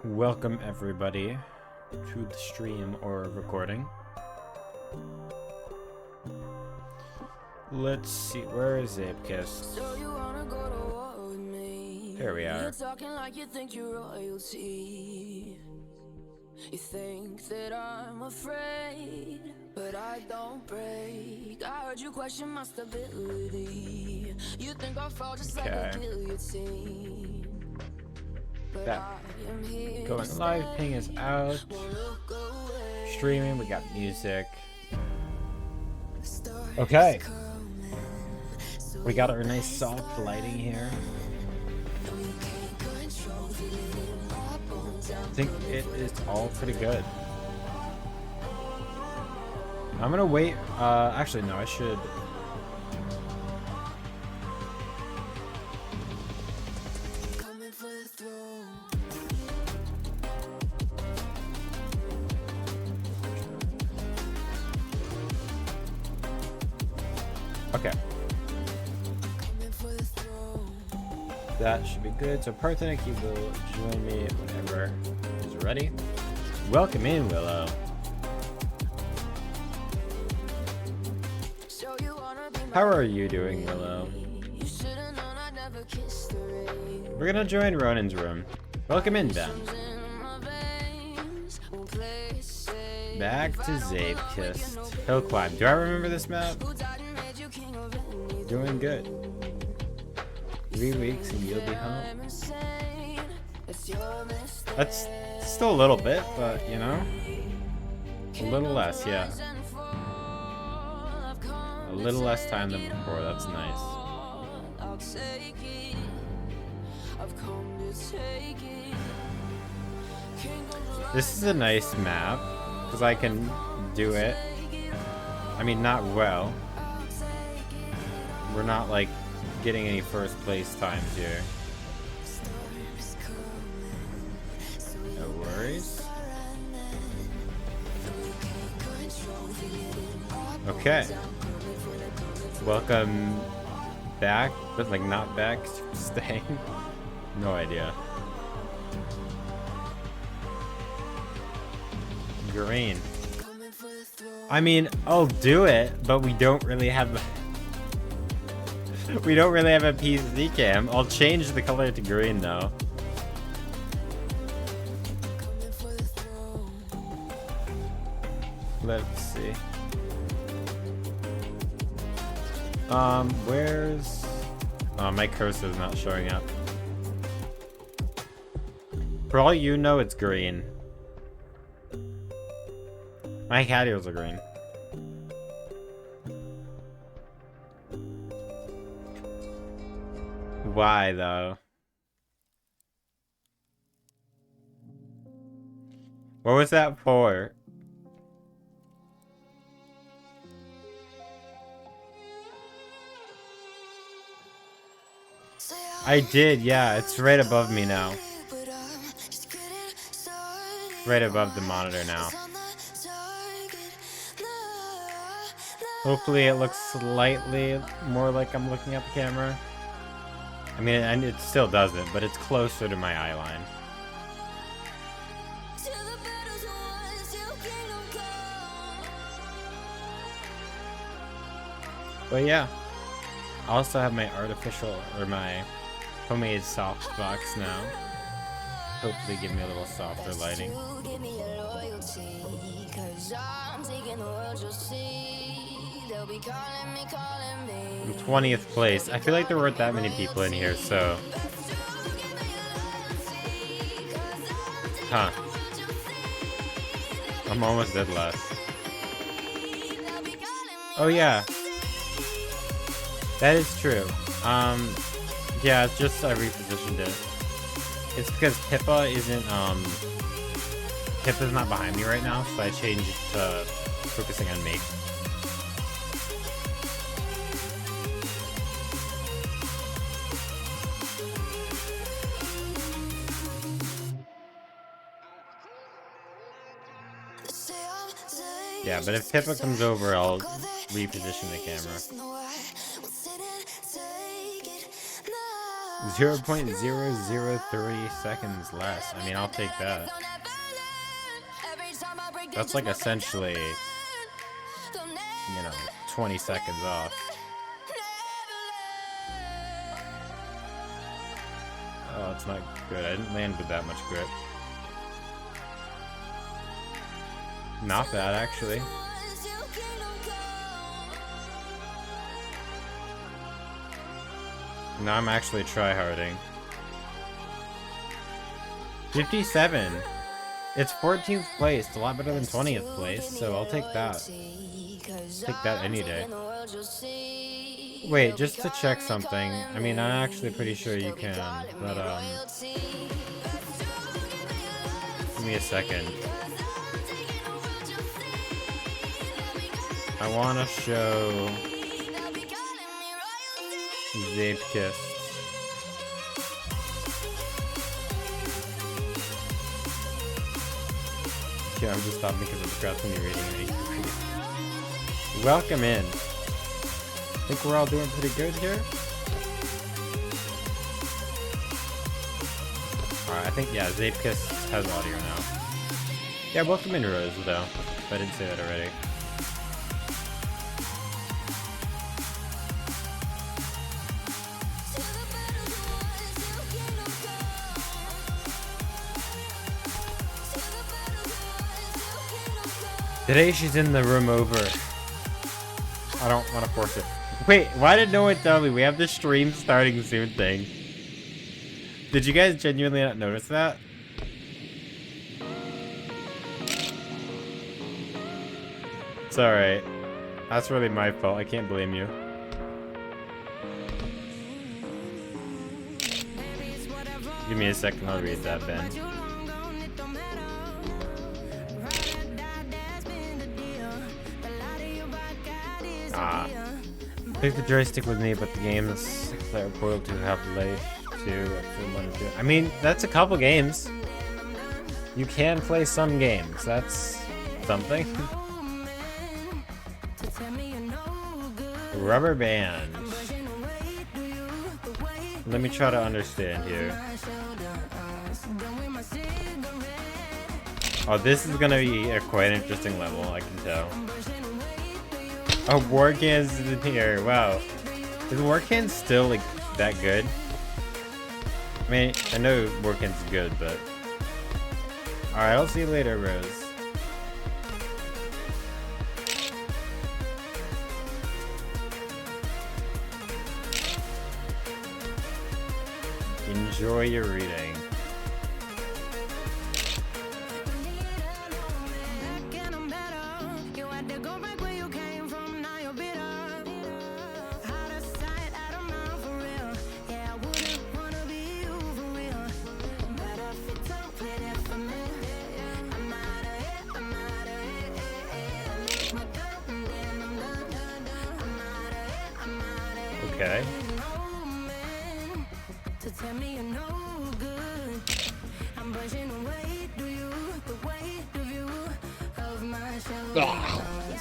Welcome everybody to the stream or recording. Let's see, where is Zeepkist? Here we are. You think that I'm afraid, but I don't break. I heard you question my stability. You think I'll fall just like a guillotine. That going live, ping is out. Streaming, we got music. Okay. We got our nice soft lighting here. I think it is all pretty good. I'm gonna wait. Actually, no, I should. Okay. That should be good. So Parthenik, you will join me whenever he's ready. Welcome in, Willow. How are you doing, Willow? We're gonna join Ronin's room. Welcome in, Ben. Back to Zeepkist. Hill climb. Do I remember this map? Doing good. 3 weeks and you'll be home. That's still a little bit, but you know, a little less, yeah. A little less time than before. That's nice. This is a nice map because I can do it. I mean, not well. We're not like getting any first place times here. No worries. Okay. Welcome back, but like not back, staying. No idea. Green. I mean, I'll do it, but we don't really have a PC cam. I'll change the color to green though. Let's see. Where's... Oh, my cursor is not showing up. For all you know, it's green. My cat ears are green. Why, though? What was that for? I did, yeah. It's right above me now. Right above the monitor now. Hopefully it looks slightly more like I'm looking at the camera. I mean, and it still doesn't, but it's closer to my eye line. But yeah. I also have my artificial, or my homemade soft box now. Hopefully give me a little softer lighting. 20th place. I feel like there weren't that many people in here, so... Huh. I'm almost dead last. Oh yeah. That is true. Yeah, it's just I repositioned it. It's because Pippa isn't, Pippa's not behind me right now, so I changed it to focusing on me. Yeah, but if Pippa comes over, I'll reposition the camera. 0.003 seconds less. I mean, I'll take that. That's like essentially, 20 seconds off. Oh, it's not good. I didn't land with that much grip. Not bad, actually. Now I'm actually tryharding. 57. It's 14th place. It's a lot better than 20th place, so I'll take that. Take that any day. Wait, just to check something. I mean, I'm actually pretty sure you can, but give me a second. I want to show Zeepkist. Yeah, I'm just stopping because of the crowdfunding rating. Welcome in. Think we're all doing pretty good here. Alright, I think, yeah, Zeepkist has audio now. Yeah, welcome in, Rose, though. If I didn't say that already. Today she's in the room over. I don't want to force it. Wait, why did no one tell me? We have the stream starting soon thing. Did you guys genuinely not notice that? It's alright. That's really my fault. I can't blame you. Give me a second, I'll read that, Ben. Pick the joystick with me, but the games that are Portal 2 have late too. I mean, that's a couple games. You can play some games. That's something. Rubber band. Let me try to understand here. Oh, this is gonna be a quite interesting level, I can tell. Oh, Warcan's in here. Wow. Is Warcan still, like, that good? I mean, I know Warcan's good, but... Alright, I'll see you later, Rose. Enjoy your reading. Okay.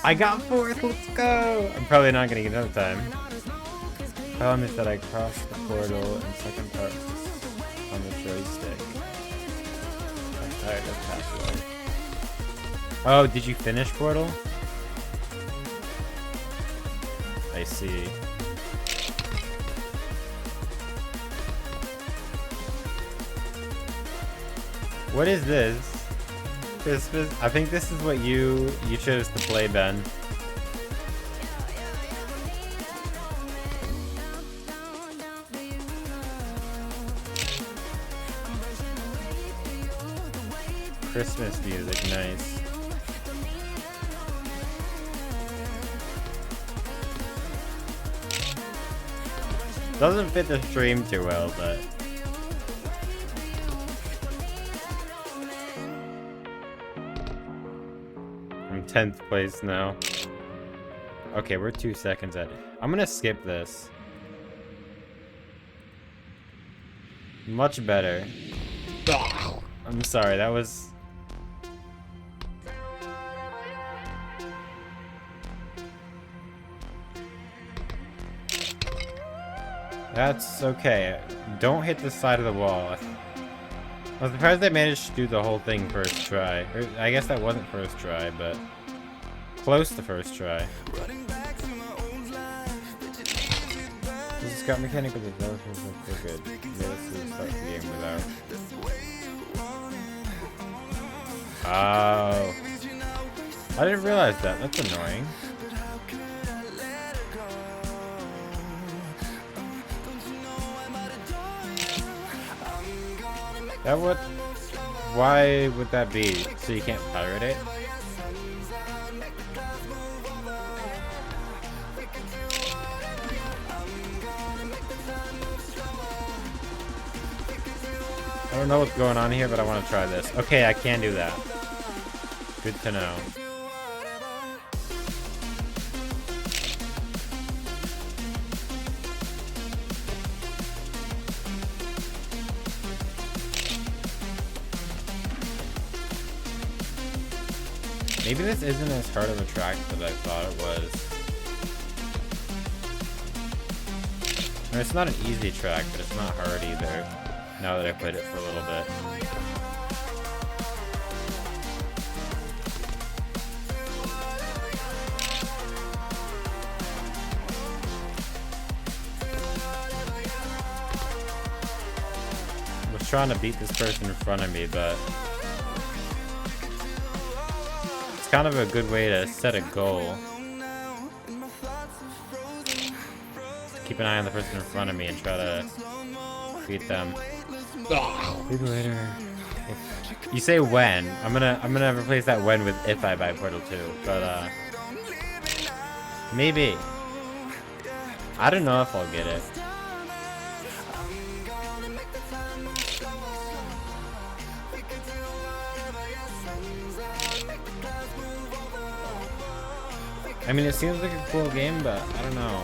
I got fourth, let's go! I'm probably not gonna get another time. Problem is that I crossed the portal in second part on the joystick. I'm tired of password. Oh, did you finish Portal? I see. What is this? Christmas? I think this is what you chose to play, Ben. Christmas music, nice. Doesn't fit the stream too well, but... I'm 10th place now. Okay, we're 2 seconds at it. I'm gonna skip this. Much better. I'm sorry, that was... That's okay. Don't hit the side of the wall. I'm surprised they managed to do the whole thing first try. Or, I guess that wasn't first try, but close to first try. This is got mechanic with the developers look good. Let's start the game without. Oh. I didn't realize that. That's annoying. That would... Why would that be? So you can't pirate it? I don't know what's going on here, but I want to try this. Okay, I can do that. Good to know. Maybe this isn't as hard of a track as I thought it was. I mean, it's not an easy track, but it's not hard either. Now that I played it for a little bit. I was trying to beat this person in front of me, but it's kind of a good way to set a goal. Keep an eye on the person in front of me and try to beat them. Maybe later. If you say when, I'm gonna replace that when with if I buy Portal 2, but maybe. I don't know if I'll get it. I mean, it seems like a cool game, but I don't know.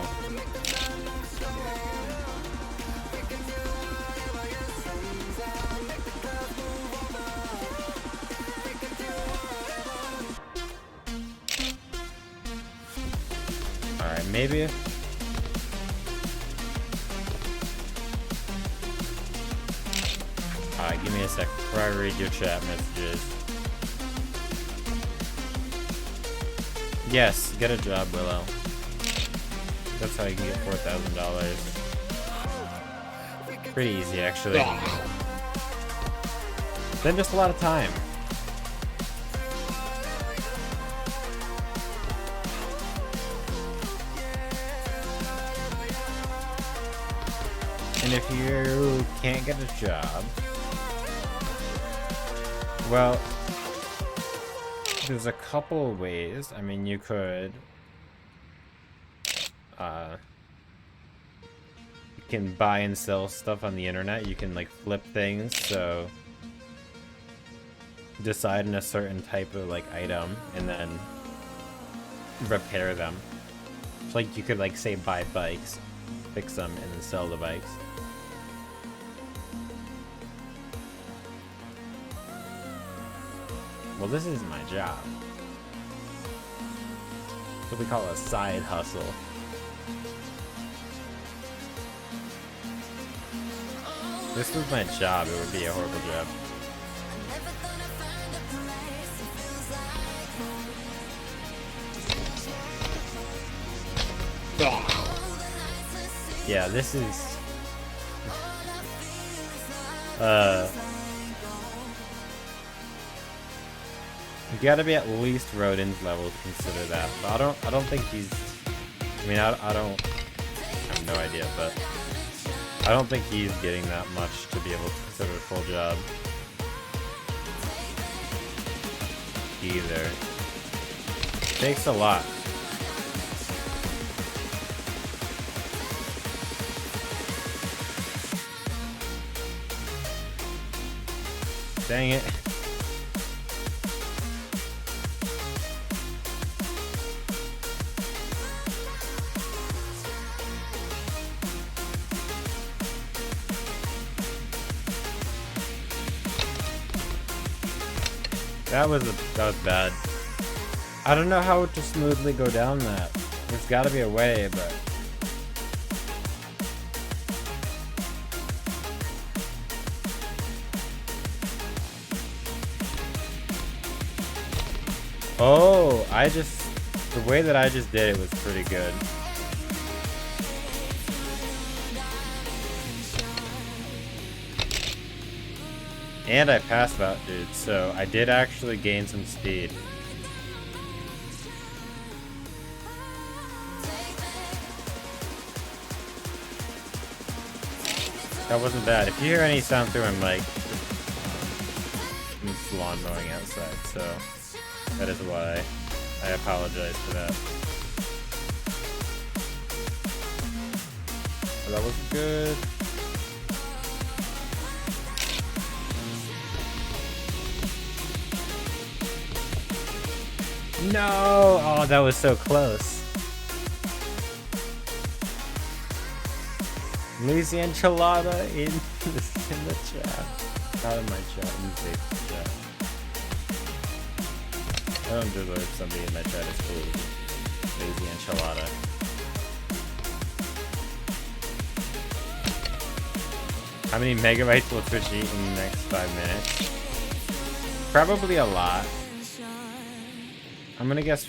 Alright, maybe. Alright, give me a sec before I read your chat messages. Yes, get a job, Willow. That's how you can get $4,000. Pretty easy, actually. Then just a lot of time. And if you can't get a job, well, there's a couple ways. I mean, you could, you can buy and sell stuff on the internet. You can like flip things, so decide on a certain type of like item and then repair them. So, like you could like say buy bikes, fix them, and then sell the bikes. Well, this is my job. What we call a side hustle. If this was my job, it would be a horrible job. Yeah, this is... You gotta be at least Rodin's level to consider that. But I don't think he's... I mean, I have no idea, but I don't think he's getting that much to be able to consider a full job. Either. It takes a lot. Dang it. That was bad. I don't know how to smoothly go down that. There's gotta be a way, but Oh, the way that I just did it was pretty good. And I passed that dude, so I did actually gain some speed. That wasn't bad. If you hear any sound through my mic, I'm just lawn mowing outside, so that is why. I apologize for that. But that was good. No! Oh, that was so close. Lazy enchilada in the chat. Not in my chat, in the chat. I don't deserve somebody in my chat is cool. Lazy enchilada. How many megabytes will Twitch eat in the next 5 minutes? Probably a lot. I'm gonna guess...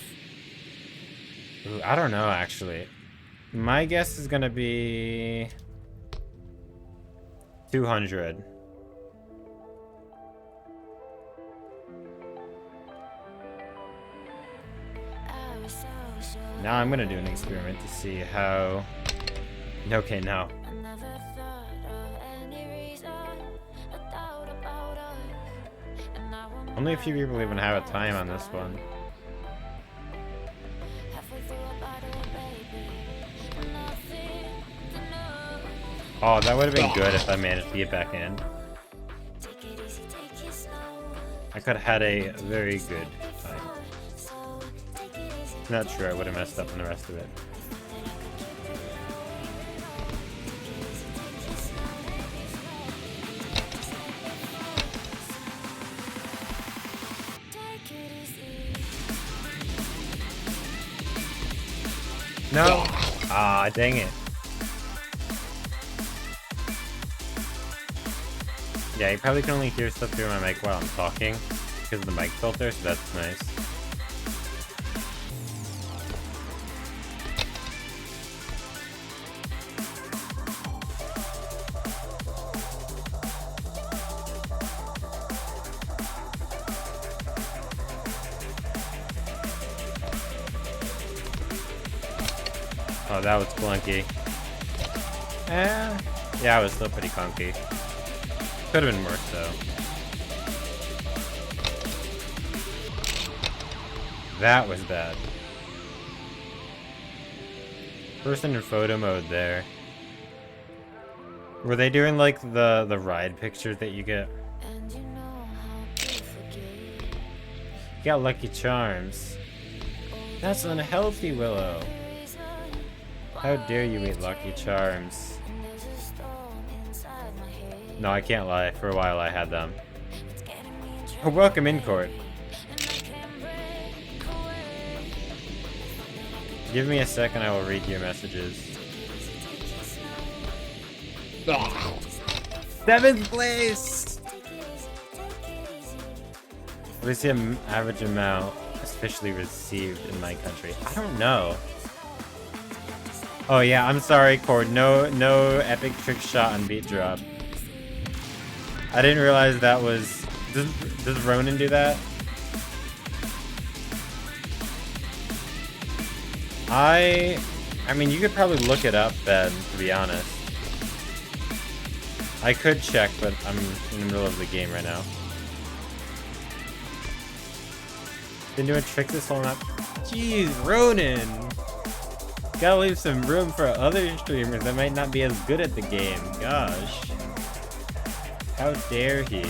Ooh, I don't know, actually. My guess is gonna be... 200. Now I'm gonna do an experiment to see how... Okay, no. Only a few people even have a time on this one. Oh, that would have been good if I managed to get back in. I could have had a very good time. Not sure I would have messed up on the rest of it. No! Ah, dang it. Yeah, you probably can only hear stuff through my mic while I'm talking because of the mic filter, so that's nice. Oh, that was clunky. Yeah, it was still pretty clunky. Could have been worse, though. That was bad. Person in photo mode there. Were they doing, like, the ride pictures that you get? You got Lucky Charms. That's unhealthy, Willow. How dare you eat Lucky Charms? No, I can't lie. For a while I had them. Oh, welcome in, Court. Give me a second, I will read your messages. 7th place! What is the average amount officially received in my country? I don't know. Oh yeah, I'm sorry, Cord. No epic trick shot on beat drop. I didn't realize that was... Does Ronan do that? I mean, you could probably look it up, Ben, to be honest. I could check, but I'm in the middle of the game right now. Been doing tricks this whole map. Jeez, Ronan! Gotta leave some room for other streamers that might not be as good at the game. Gosh. How dare he?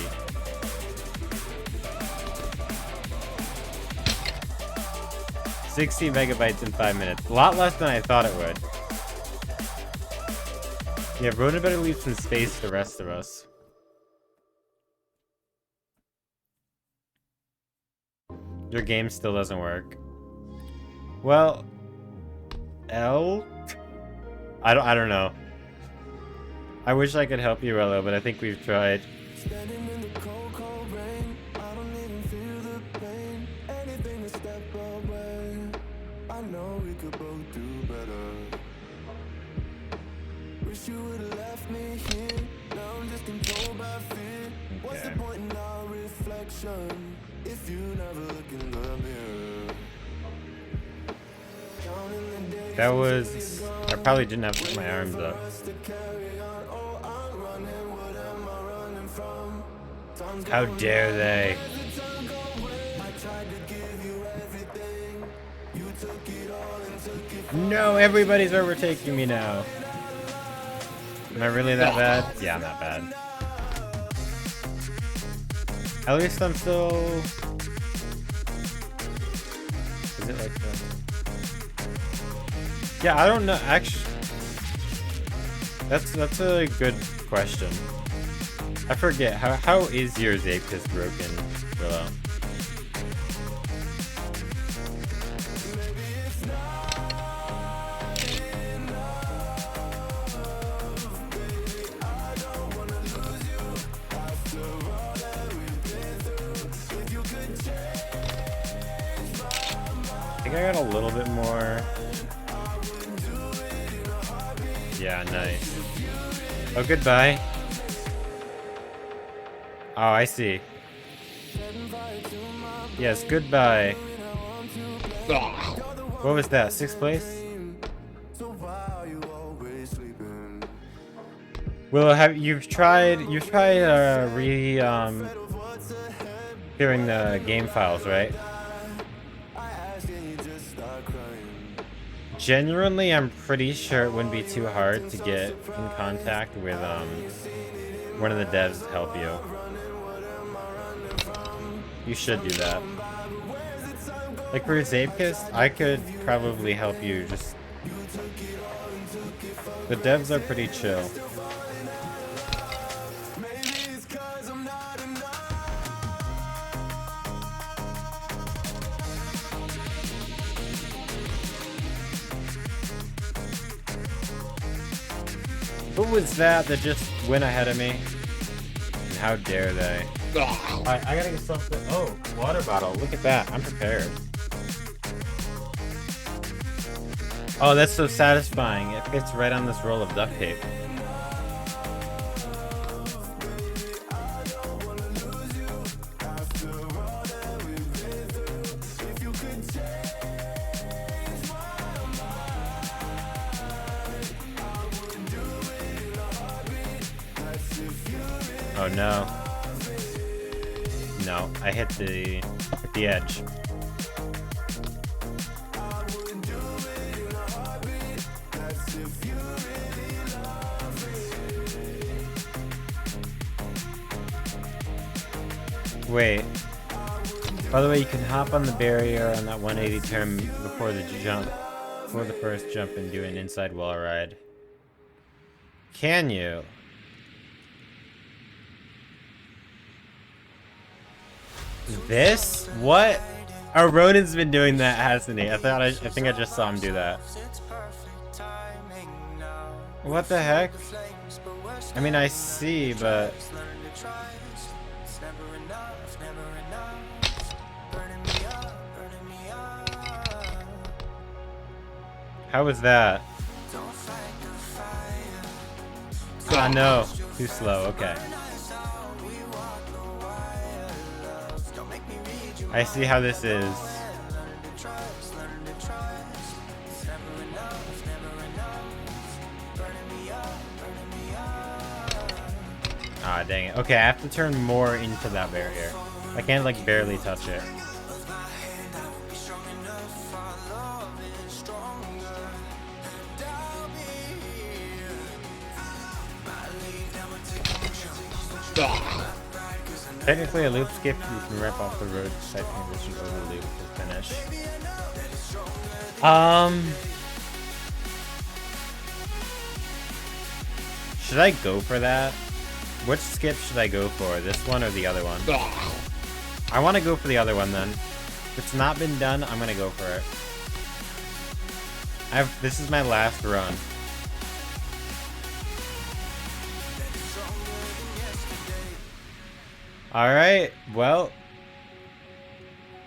"60 megabytes in 5 minutes. A lot less than I thought it would. Yeah, Ronan better leave some space for the rest of us. Your game still doesn't work. Well, L? I don't know. I wish I could help you, Rello, but I think we've tried. I know we could both do better. Wish you would've left me here. Now I'm just controlled by fear. What's the point in our reflection if you never look in the mirror? That was... I probably didn't have to put my arms up. How dare they? No, everybody's overtaking me now. Am I really that bad? Yeah, I'm not bad. At least I'm still... Is it like that? Yeah, I don't know. Actually, that's a good question. I forget. How is your Zeepkist broken, Willow? I think I got a little bit more. Yeah, nice. Oh, goodbye. Oh, I see. Yes, goodbye. What was that? 6th place? Willow, you've tried hearing the game files, right? Genuinely, I'm pretty sure it wouldn't be too hard to get in contact with one of the devs to help you. You should do that. Like for Zeepkist, I could probably help you. Just the devs are pretty chill. Who was that just went ahead of me? And how dare they? I gotta get something. Oh, water bottle. Look at that. I'm prepared. Oh, that's so satisfying. It fits right on this roll of duct tape. Oh no. No, I hit the edge. Wait. By the way, you can hop on the barrier on that 180 turn before the first jump and do an inside wall ride. Can you? This? What? Oh, Ronan's been doing that, hasn't he? I think I just saw him do that. What the heck? I mean, I see, but... How was that? Ah, no. Too slow. Okay. I see how this is. Ah, dang it. Okay, I have to turn more into that barrier. I can't, like, barely touch it. Technically, a loop skip, you can rip off the road side transition over the loop to finish. Should I go for that? Which skip should I go for? This one or the other one? I want to go for the other one then. If it's not been done, I'm gonna go for it. This is my last run. Alright, well,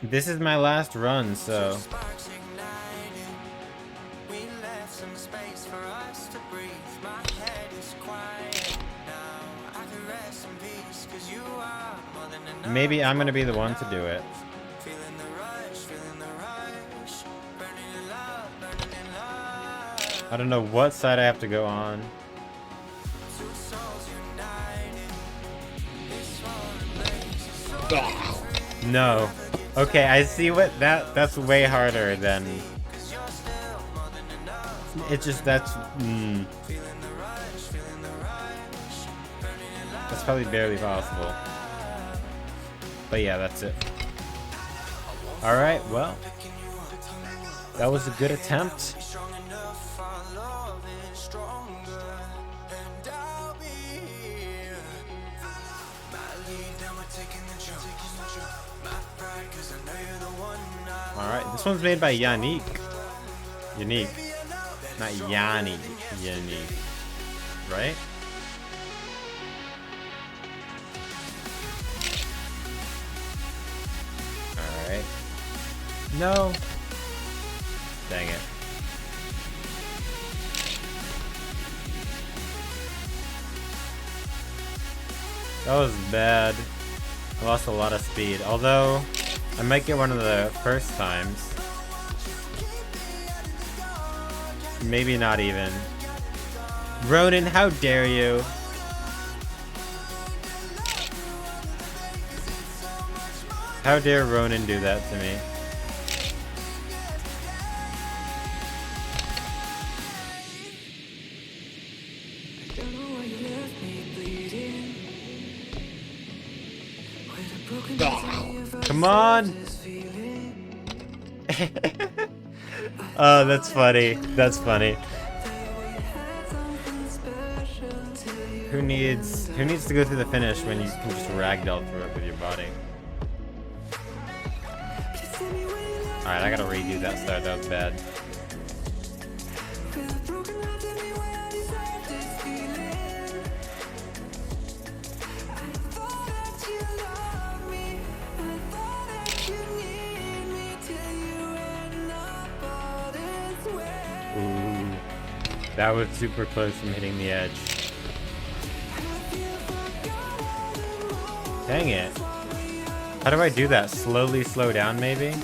this is my last run, so Maybe I'm gonna be the one to do it. I don't know what side I have to go on. No. Okay, I see what that's way harder than it's just that's that's probably barely possible. But yeah, that's it. Alright, well. That was a good attempt. Alright, this one's made by Yannick. Unique. Not Yanni. Yannick. Right? Alright. No. Dang it. That was bad. I lost a lot of speed. Although, I might get one of the first times. Maybe not even. Ronan, how dare you? How dare Ronan do that to me? Come on! Oh, that's funny. That's funny. Who needs to go through the finish when you can just ragdoll through it with your body? Alright, I gotta redo that start. That was bad. Ooh, that was super close from hitting the edge. Dang it. How do I do that? Slowly slow down, maybe?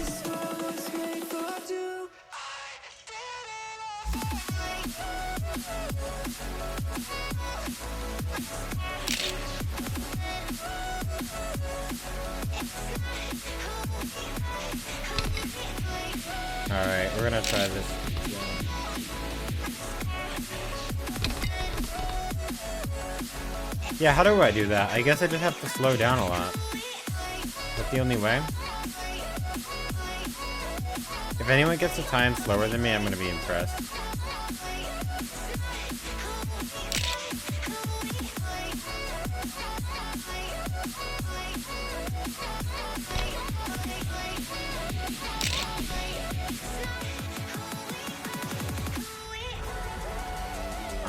Alright, we're gonna try this. Yeah, how do I do that? I guess I just have to slow down a lot. That's the only way? If anyone gets a time slower than me, I'm gonna be impressed.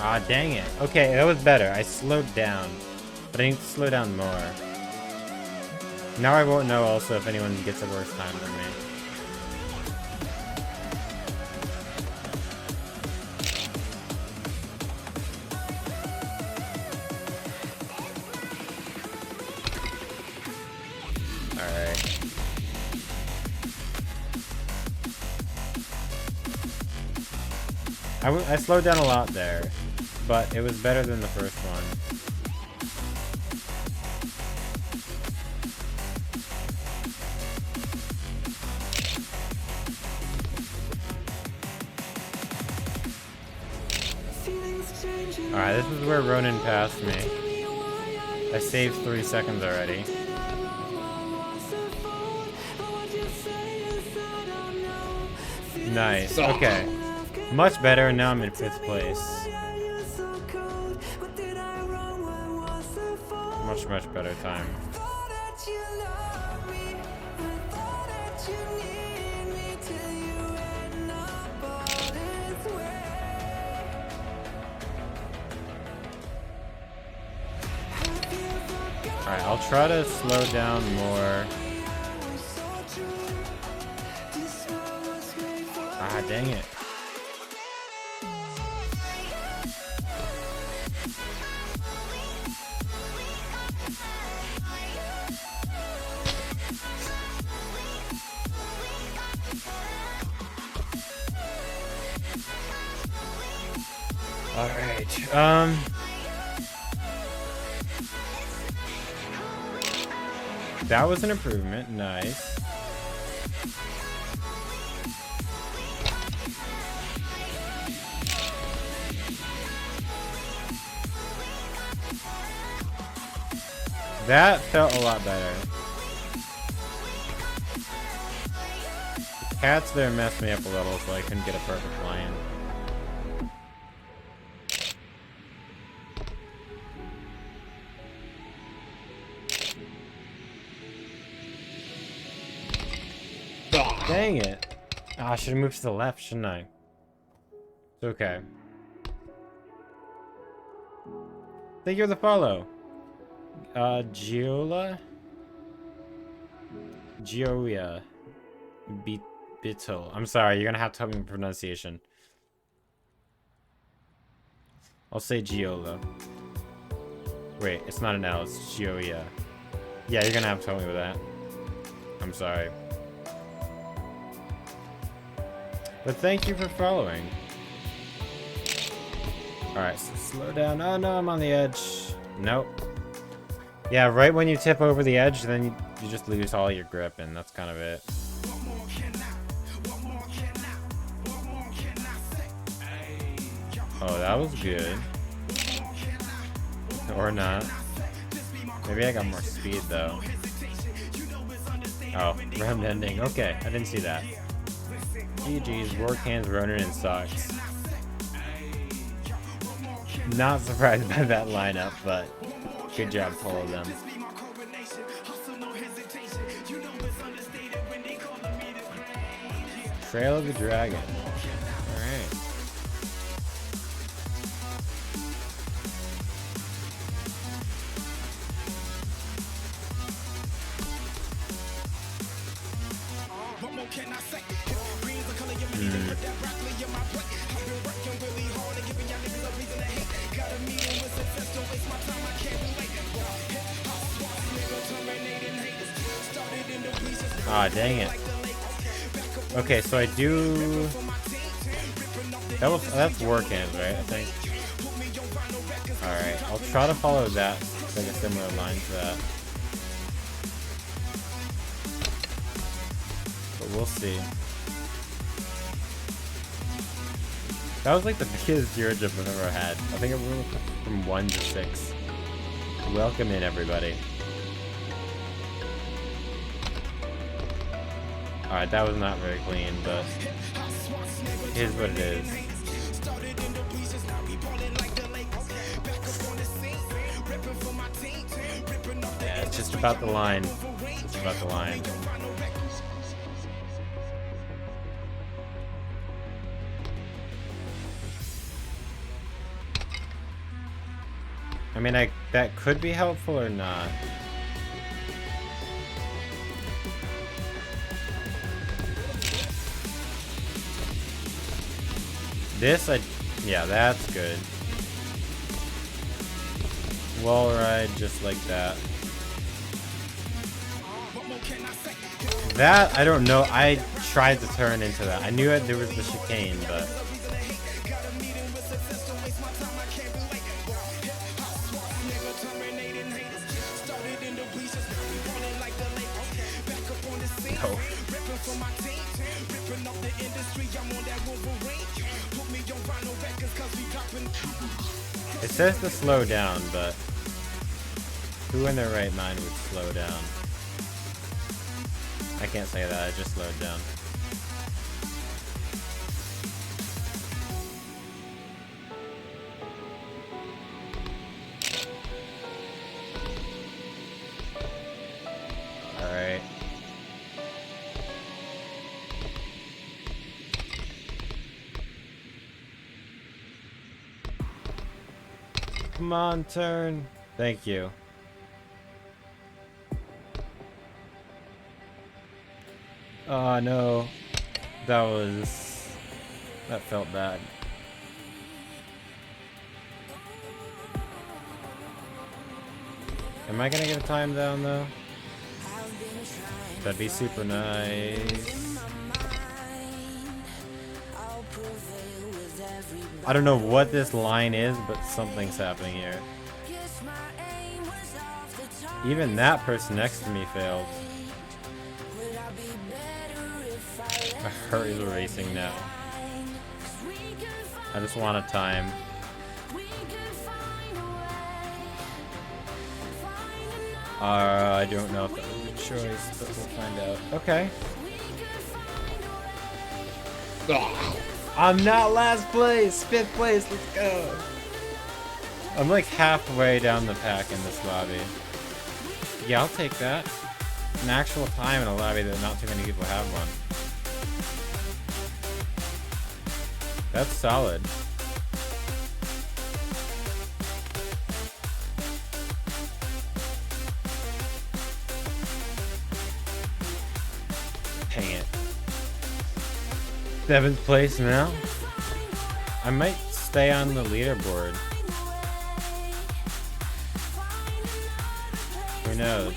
Ah, dang it. Okay, that was better. I slowed down. But I need to slow down more. Now I won't know also if anyone gets a worse time than me. Alright. I slowed down a lot there, but it was better than the first one. Alright, this is where Ronan passed me. I saved 3 seconds already. Nice, okay. Much better, now I'm in 5th place. Much better time. Alright, I'll try to slow down more. Ah, dang it. Alright, that was an improvement, nice. That felt a lot better. The cats there messed me up a little, so I couldn't get a perfect line. Dang it. Ah, I should have moved to the left, shouldn't I? It's okay. Thank you for the follow. Giola? Gioia. Bittle. I'm sorry, you're gonna have to help me with pronunciation. I'll say Giola. Wait, it's not an L, it's Gioia. Yeah, you're gonna have to help me with that. I'm sorry. But thank you for following. Alright, so slow down. Oh no, I'm on the edge. Nope. Yeah, right when you tip over the edge, then you just lose all your grip, and that's kind of it. Oh, that was good. Or not. Maybe I got more speed, though. Oh, round ending. Okay, I didn't see that. GG's, War Cans, Ronin, and Socks. Not surprised by that lineup, but good job, all of them. Trail of the Dragon. Alright. Ah, dang it. Okay, so I do... That's War Cans, right? I think. Alright, I'll try to follow that. It's like a similar line to that. But we'll see. That was like the biggest zero jump I've ever had. I think it went from 1 to 6. Welcome in, everybody. Alright, that was not very clean, but here's what it is. Yeah, it's just about the line. It's about the line. I mean, that could be helpful or not. Yeah, that's good. Wall ride just like that. That, I don't know. I tried to turn into that. I knew there was the chicane, but... No. It says to slow down, but who in their right mind would slow down? I can't say that, I just slowed down. Alright. Come on, turn. Thank you. Oh no. That felt bad. Am I gonna get a time down though? That'd be super nice. I don't know what this line is, but something's happening here. Even that person next to me failed. My heart is racing now. I just want a time. I don't know if that was a good choice, but we'll find out. Okay. I'm not last place! 5th place, let's go! I'm like halfway down the pack in this lobby. Yeah, I'll take that. An actual time in a lobby that not too many people have one. That's solid. Dang it. 7th place now. I might stay on the leaderboard. Who knows?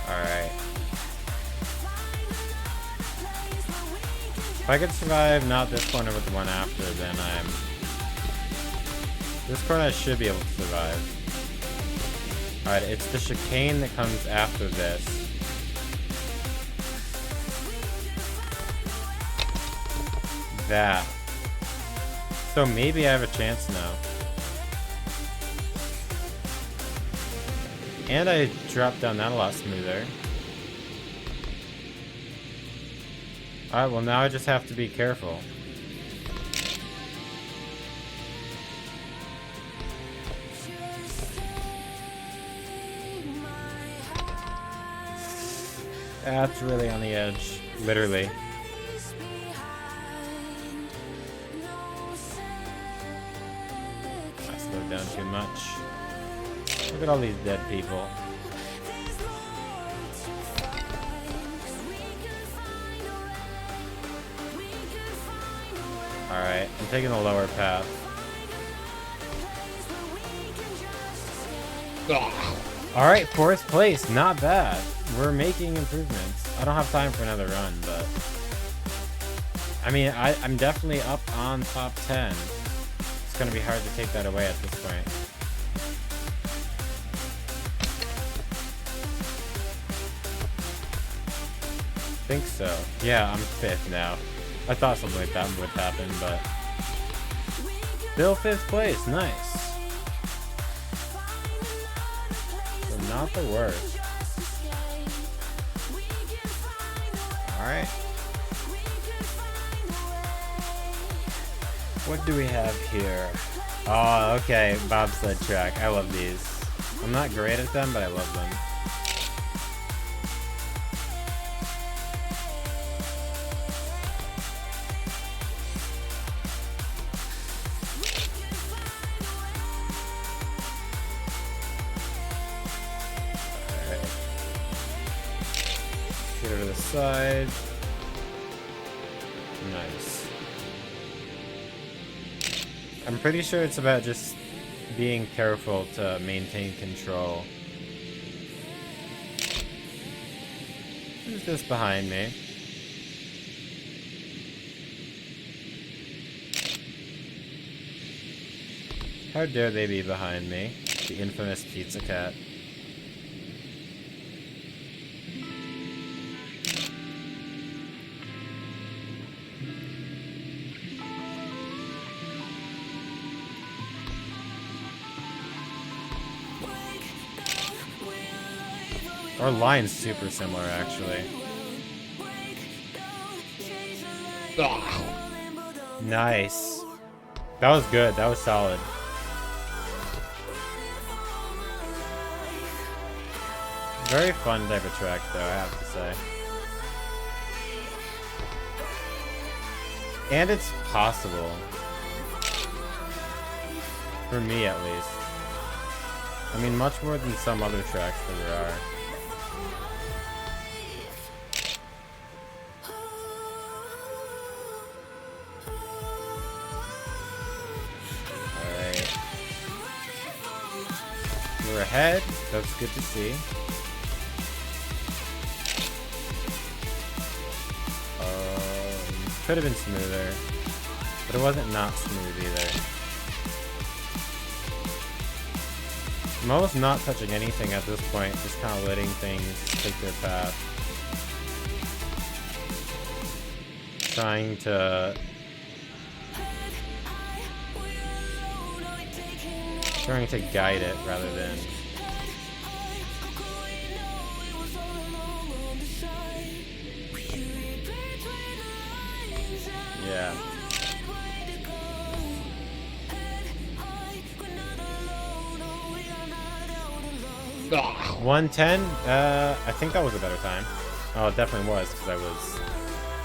Alright. If I could survive not this corner but the one after, then this corner I should be able to survive. Alright, it's the chicane that comes after this. That. So maybe I have a chance now. And I dropped down that a lot smoother. Alright, well now I just have to be careful. That's really on the edge. Literally. I slowed down too much. Look at all these dead people. Alright, I'm taking the lower path. Alright, 4th place. Not bad. We're making improvements. I don't have time for another run, but... I mean, I'm definitely up on top 10. It's gonna be hard to take that away at this point. I think so. Yeah, I'm 5th now. I thought something like that would happen, but... Still 5th place. Nice. So not the worst. Alright. What do we have here? Oh, okay. Bobsled track. I love these. I'm not great at them, but I love them. Alright. Get her to the side. Nice. I'm pretty sure it's about just being careful to maintain control. Who's this behind me? How dare they be behind me? The infamous pizza cat. Our line's super similar, actually. Nice. That was good. That was solid. Very fun type of track, though, I have to say. And it's possible. For me, at least. I mean, much more than some other tracks that there are. We're ahead. That's good to see. could have been smoother, but it wasn't not smooth either. I'm almost not touching anything at this point, just kind of letting things take their path. Trying to guide it rather than yeah. 110. I think that was a better time. Oh, it definitely was because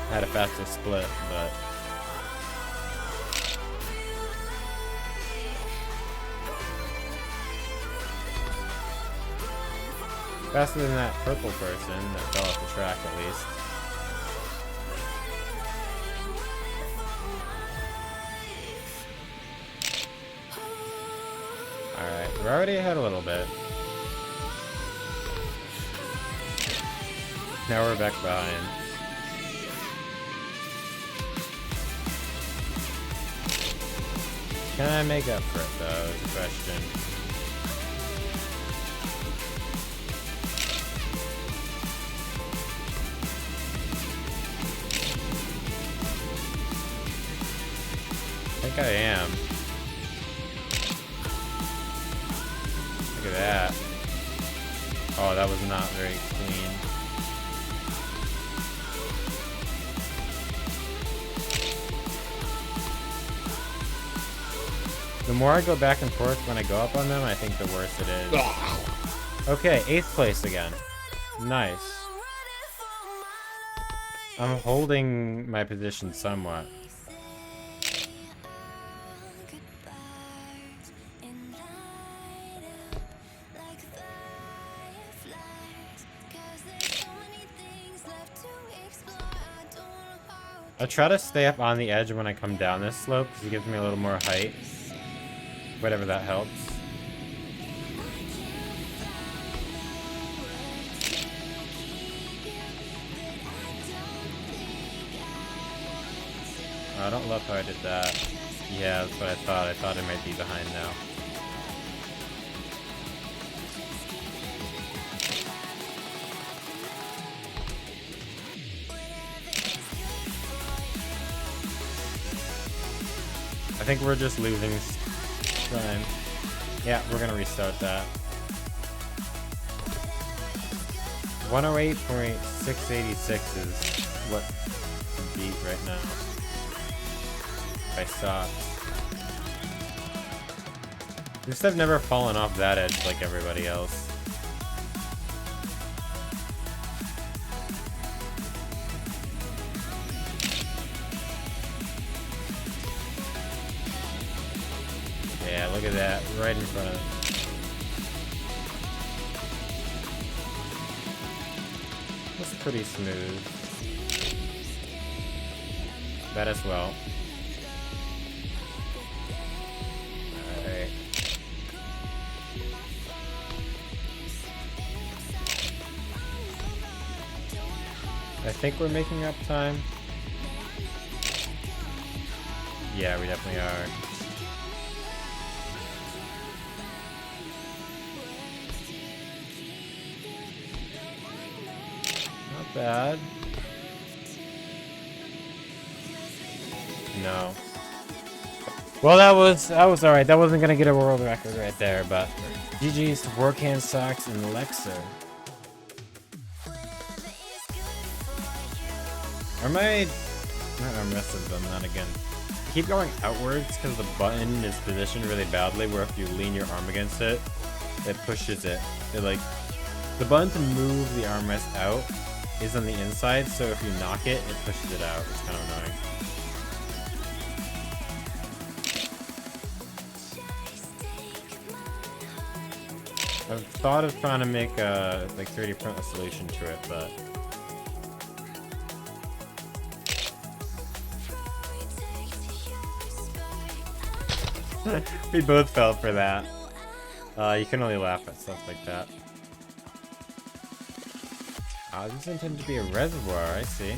I had a faster split, but faster than that purple person that fell off the track at least. Alright, we're already ahead a little bit. Now we're back behind. Can I make up for it though, is the question. I think I am. Look at that. Oh, that was not very clean. The more I go back and forth when I go up on them, I think the worse it is. Okay, 8th place again. Nice. I'm holding my position somewhat. I try to stay up on the edge when I come down this slope because it gives me a little more height. Whatever that helps. I don't love how I did that. Yeah, that's what I thought. I thought I might be behind now. I think we're just losing time. Yeah, we're gonna restart that. 108.686 is what to beat right now. If I stopped. At least I've never fallen off that edge like everybody else. Yeah, look at that, right in front of it. That's pretty smooth. That as well. Alright. I think we're making up time. Yeah, we definitely are. Bad. No. Well, that was alright. That wasn't gonna get a world record right there, but GG's to Workhand Socks and Lexer. Are my armrests have done that again? I keep going outwards because the button is positioned really badly. Where if you lean your arm against it, it pushes it. It like the button to move the armrest out is on the inside, so if you knock it, it pushes it out. It's kind of annoying. I've thought of trying to make a like 3D print a solution to it, but we both fell for that. You can only laugh at stuff like that. This is intended to be a reservoir, I see.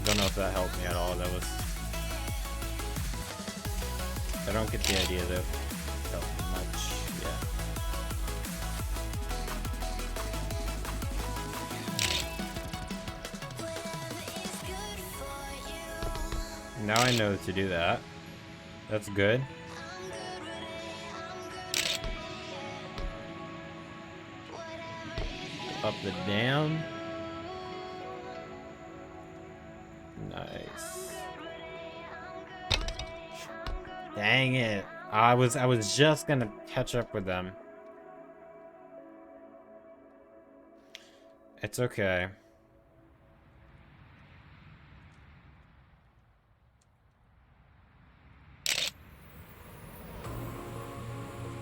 don't know if that helped me at all. That was... I don't get the idea that helped me much. Yeah. Now I know to do that. That's good. Up the down. Nice. Dang it. I was just gonna catch up with them. It's okay.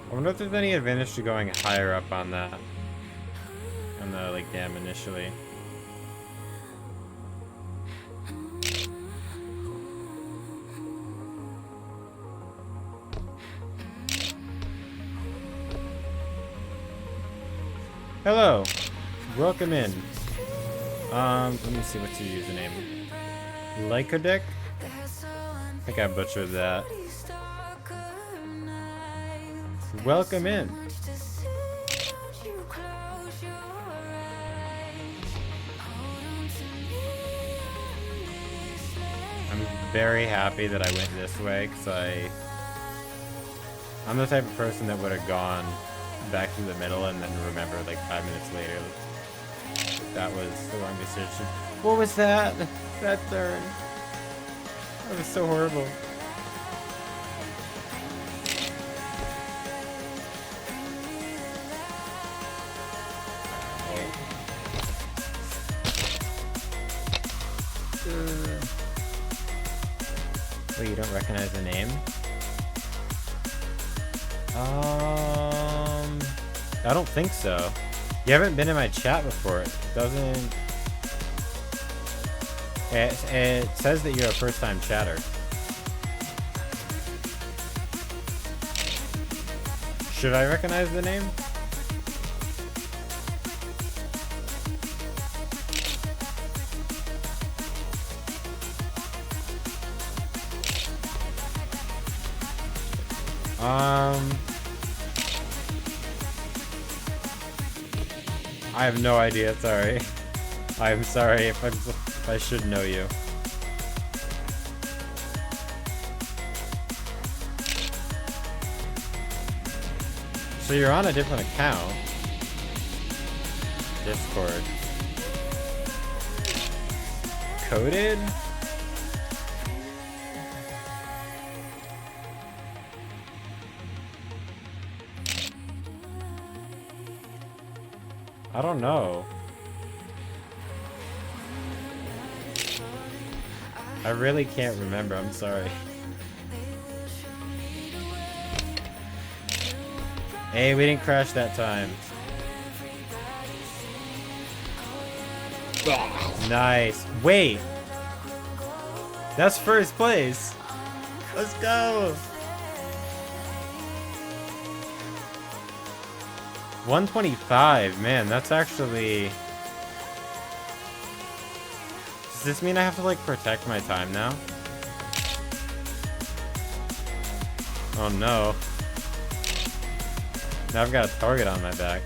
I wonder if there's any advantage to going higher up on that. On the like dam initially. Hello. Welcome in. Let me see what's your username. Lycodic? I think I butchered that. Welcome in. I'm very happy that I went this way because I'm the type of person that would have gone back to the middle and then remember like 5 minutes later that was the wrong decision. What was that? That turn. That was so horrible. Wait, you don't recognize the name? I don't think so. You haven't been in my chat before. It doesn't... It says that you're a first-time chatter. Should I recognize the name? I have no idea, sorry. I'm sorry if I should know you. So you're on a different account. Discord. Coded? I don't know. I really can't remember, I'm sorry. Hey, we didn't crash that time. Nice. Wait. That's first place. Let's go. 125, man, that's actually... Does this mean I have to, like, protect my time now? Oh, no. Now I've got a target on my back.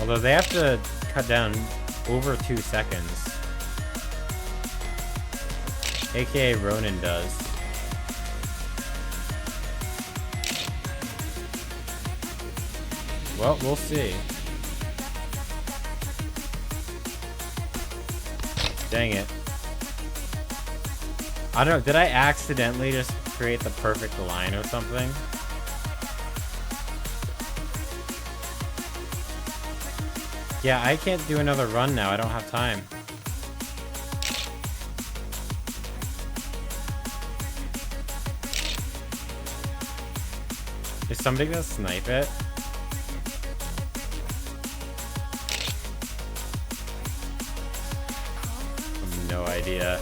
Although they have to cut down over 2 seconds. AKA Ronin does. Well, we'll see. Dang it. I don't know, did I accidentally just create the perfect line or something? Yeah, I can't do another run now, I don't have time. Is somebody gonna snipe it? No idea.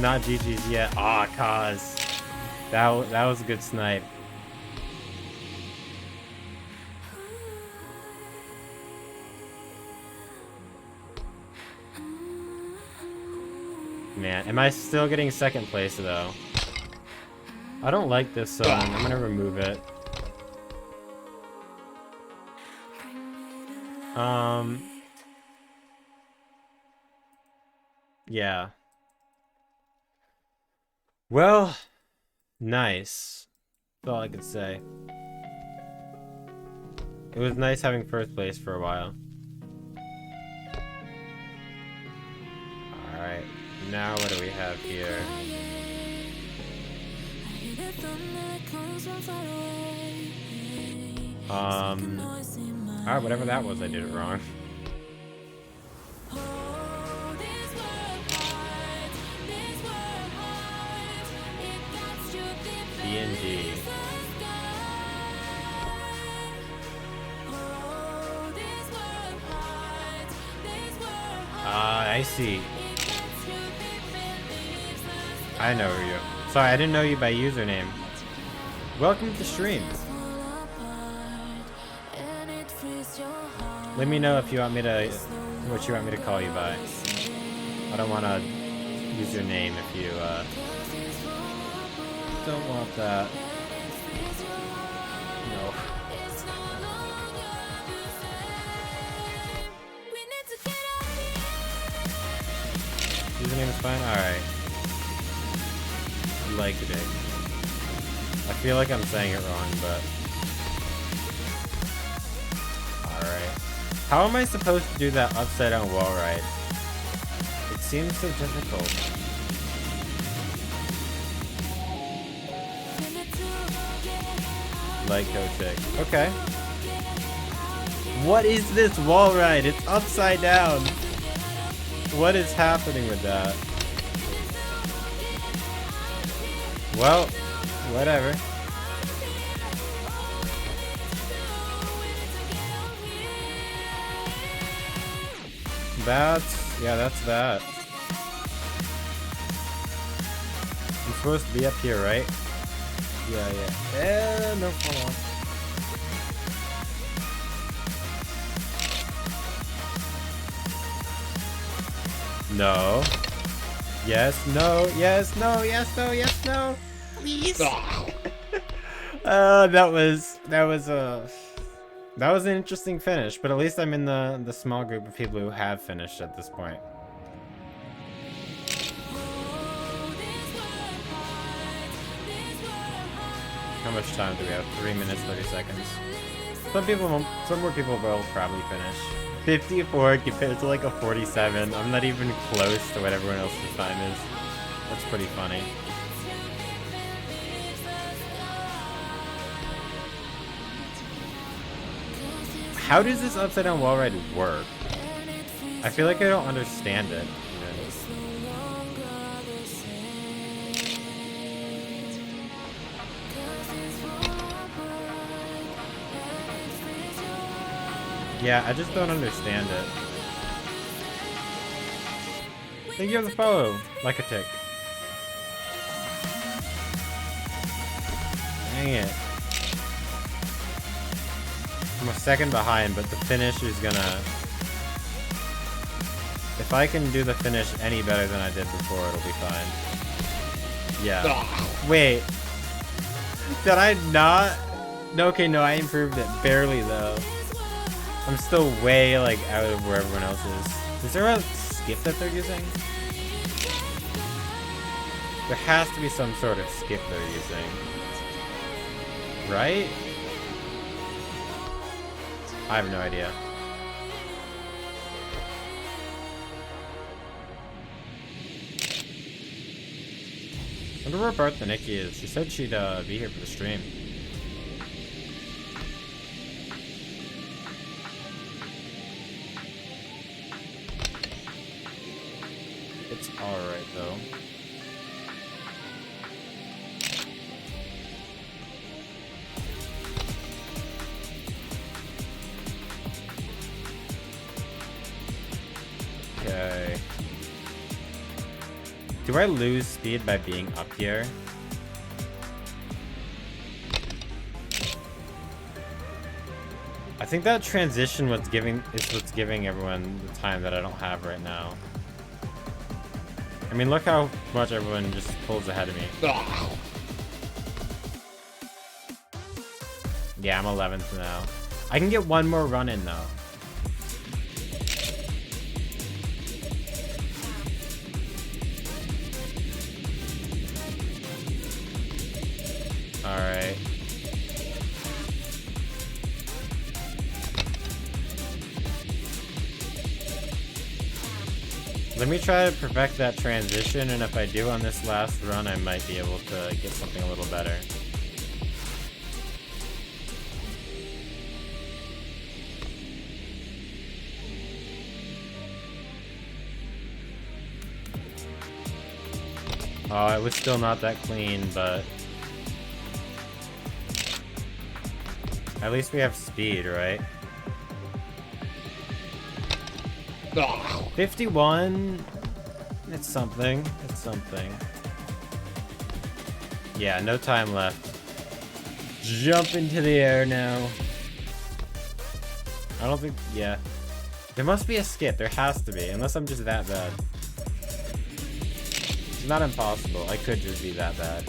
Not GG's yet. Aw, cause. That was a good snipe. Man, am I still getting second place though? I don't like this song. I'm gonna remove it. Yeah. Well, nice. That's all I could say. It was nice having first place for a while. Alright, now what do we have here? Alright, whatever that was, I did it wrong. D&D. I see. I know you. Sorry, I didn't know you by username. Welcome to stream. Let me know if you want me to, what you want me to call you by. I don't want to use your name if you, don't want that. No. Username is fine? Alright. Like it. I feel like I'm saying it wrong, but... Alright. How am I supposed to do that upside down wall ride? It seems so difficult. Like Kotick. Okay. What is this wall ride? It's upside down. What is happening with that? Well, whatever. That's that. I'm supposed to be up here, right? Yeah. No, hold on. No. Yes, no, yes, no, yes, no, yes, no. Please. That was an interesting finish, but at least I'm in the small group of people who have finished at this point. How much time do we have? 3 minutes, 30 seconds. Some more people will probably finish. 54 compared to like a 47. I'm not even close to what everyone else's time is. That's pretty funny. How does this upside down wall ride work? I feel like I don't understand it. Yeah, I just don't understand it. Thank you for the follow, like a tick. Dang it. I'm a second behind, but the finish is gonna... If I can do the finish any better than I did before, it'll be fine. Yeah. Wait. Did I not? No, okay, no, I improved it. Barely, though. I'm still way, like, out of where everyone else is. Is there a skip that they're using? There has to be some sort of skip they're using. Right? I have no idea. I wonder where Bart the Nikki is. She said she'd be here for the stream. It's alright though. Okay. Do I lose speed by being up here? I think that transition is what's giving everyone the time that I don't have right now. I mean, look how much everyone just pulls ahead of me. Yeah, I'm 11th now. I can get one more run in, though. Alright. Let me try to perfect that transition, and if I do on this last run, I might be able to get something a little better. Oh, it was still not that clean, but at least we have speed, right? 51. It's something. It's something. Yeah, no time left. Jump into the air now. I don't think... Yeah. There must be a skip. There has to be. Unless I'm just that bad. It's not impossible. I could just be that bad.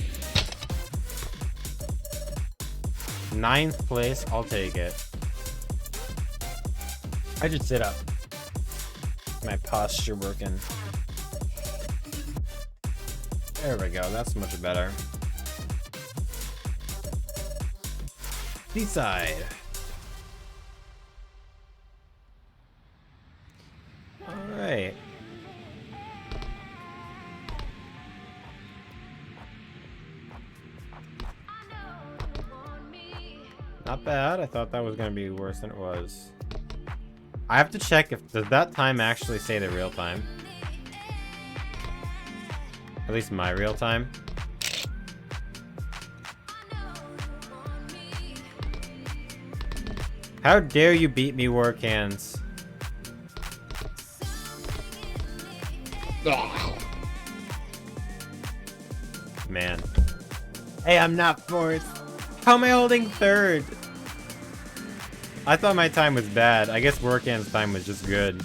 9th place. I'll take it. I just sit up. My posture working. There we go. That's much better. Seaside. All right. Not bad. I thought that was going to be worse than it was. I have to check if... Does that time actually say the real time? At least my real time. How dare you beat me, work hands? Man. Hey, I'm not 4th. How am I holding 3rd? I thought my time was bad. I guess Workhand's time was just good.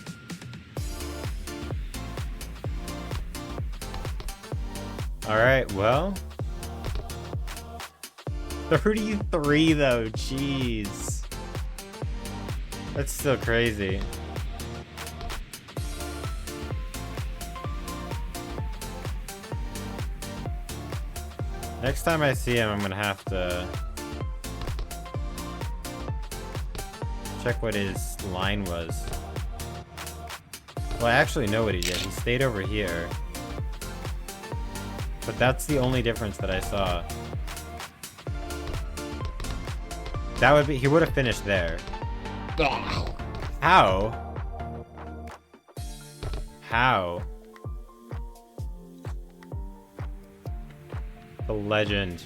Alright, well. 33 though, jeez. That's still crazy. Next time I see him, I'm gonna have to check what his line was. Well, I actually know what he did. He stayed over here. But that's the only difference that I saw. That would be... He would have finished there. How? How? The legend.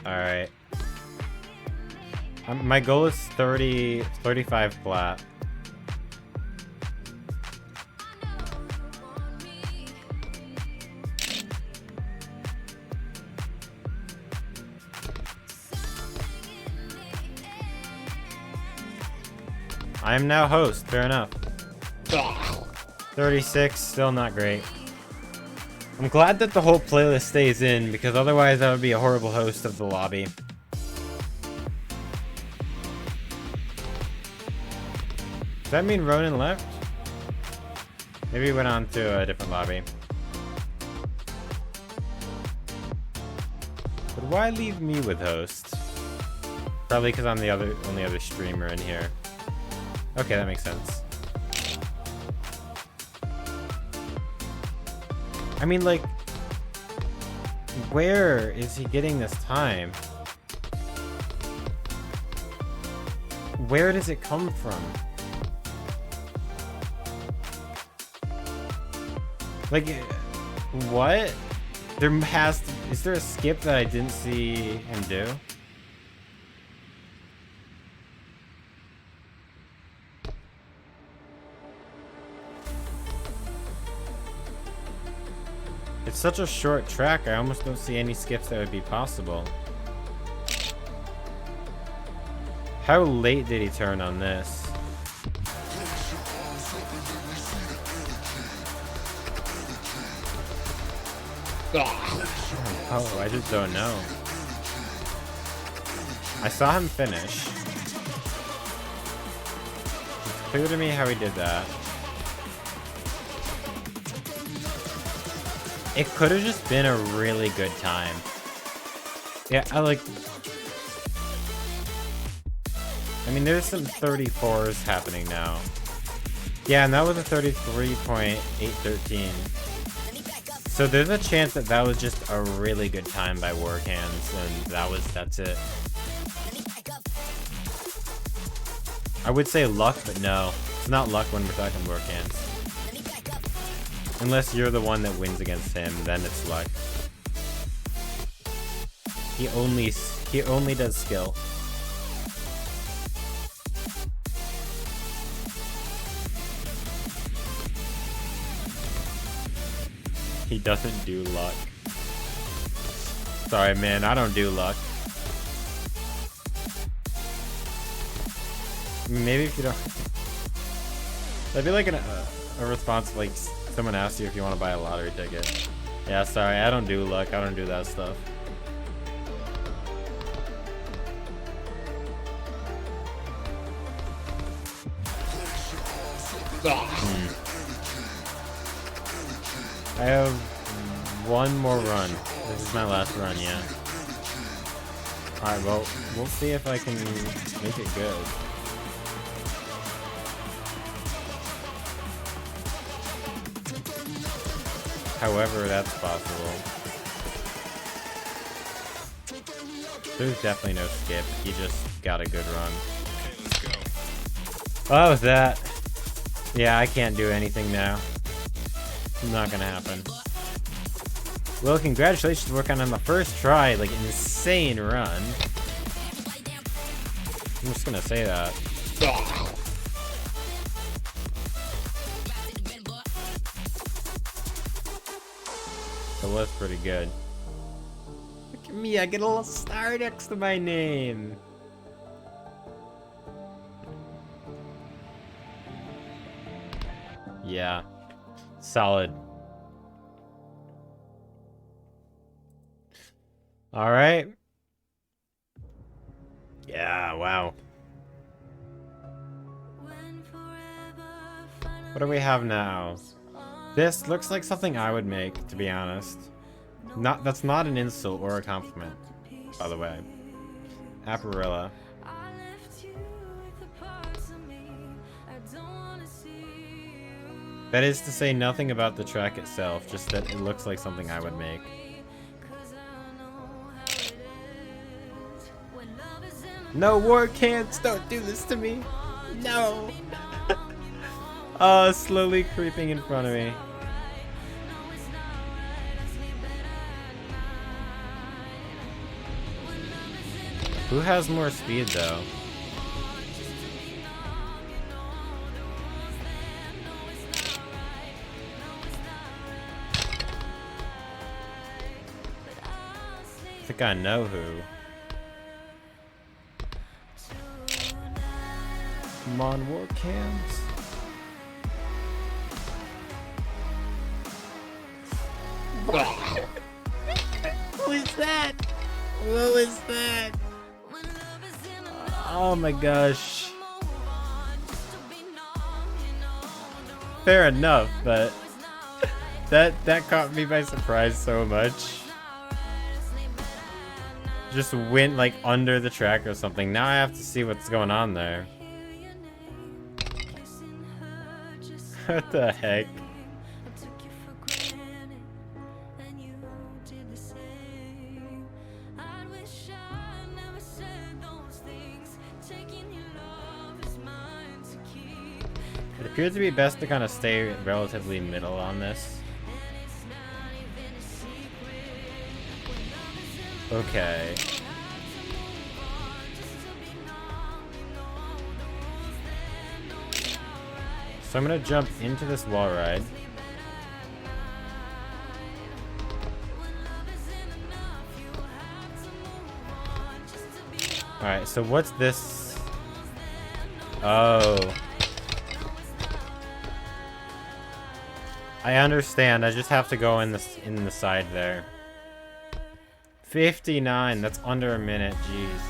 Alright. My goal is 35 flat. I am now host, fair enough. 36, still not great. I'm glad that the whole playlist stays in, because otherwise I would be a horrible host of the lobby. Does that mean Ronan left? Maybe he went on to a different lobby. But why leave me with host? Probably because I'm the only other streamer in here. Okay, that makes sense. I mean, like, where is he getting this time? Where does it come from? Like, what? There has to... Is there a skip that I didn't see him do? It's such a short track, I almost don't see any skips that would be possible. How late did he turn on this? Oh, I just don't know. I saw him finish. It's clear to me how he did that. It could have just been a really good time. Yeah, I mean, there's some 34s happening now. Yeah, and that was a 33.813. So there's a chance that that was just a really good time by Work Hands, and that's it. I would say luck, but no. It's not luck when we're talking Work Hands. Unless you're the one that wins against him, then it's luck. He only does skill. He doesn't do luck. Sorry, man, I don't do luck. Maybe if you don't... That'd be like a response like someone asks you if you want to buy a lottery ticket. Yeah, sorry, I don't do luck. I don't do that stuff. I have one more run. This is my last run, yeah. Alright, well, we'll see if I can make it good. However, that's possible. There's definitely no skip. He just got a good run. Okay, let's go. Oh, that. Yeah, I can't do anything now. Not gonna happen. Well, congratulations for working on the first try, like insane run. I'm just gonna say that. It was pretty good. Look at me, I get a little star next to my name. Yeah. Solid. All right. Yeah, wow. What do we have now? This looks like something I would make, to be honest. That's not an insult or a compliment, by the way. Apparilla. That is to say nothing about the track itself, just that it looks like something I would make. No, Work Hands, don't do this to me. No. Slowly creeping in front of me. Who has more speed, though? I think I know who. Come on, Work Hands. What was that? What was that? Oh my gosh. Fair enough, but that caught me by surprise so much. Just went like under the track or something. Now I have to see what's going on there. What the heck? It appears to be best to kind of stay relatively middle on this. Okay. So I'm gonna jump into this wall ride. Alright, so what's this Oh. I understand. I just have to go in the side there. 59. That's under a minute. Jeez.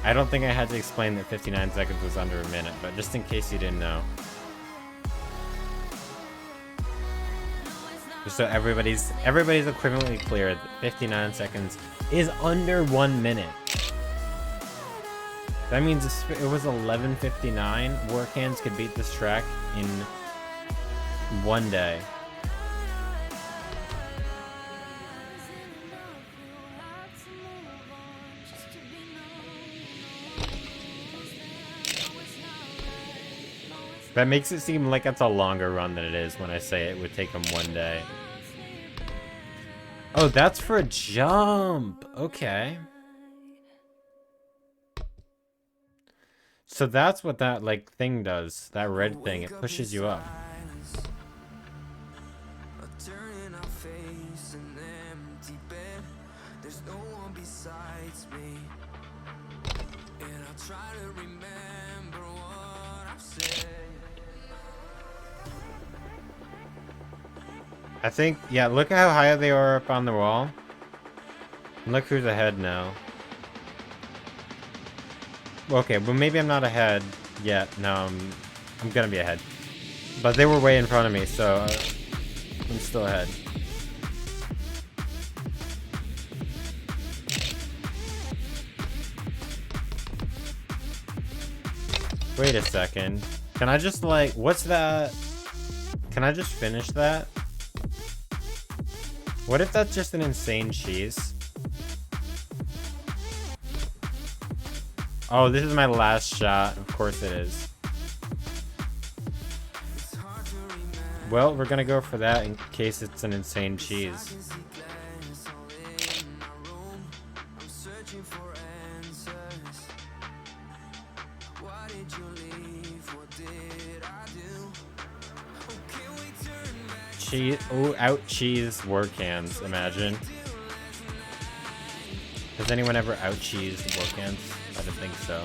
I don't think I had to explain that 59 seconds was under a minute, but just in case you didn't know. Just so everybody's equivalently clear that 59 seconds is under 1 minute. That means if it was 11:59, Warcans could beat this track in 1 day. That makes it seem like it's a longer run than it is when I say it would take them 1 day. Oh, that's for a jump. Okay. So that's what that, like, thing does. That red thing. It pushes you up. I think, yeah, look at how high they are up on the wall. And look who's ahead now. Okay, well maybe I'm not ahead yet. No, I'm gonna be ahead. But they were way in front of me, so I'm still ahead. Wait a second. Can I just, like, what's that? Can I just finish that? What if that's just an insane cheese? Oh, this is my last shot. Of course it is. Well, we're gonna go for that in case it's an insane cheese. Cheese. Oh, out cheese Warcans. Imagine. Has anyone ever out cheesed Warcans? I don't think so.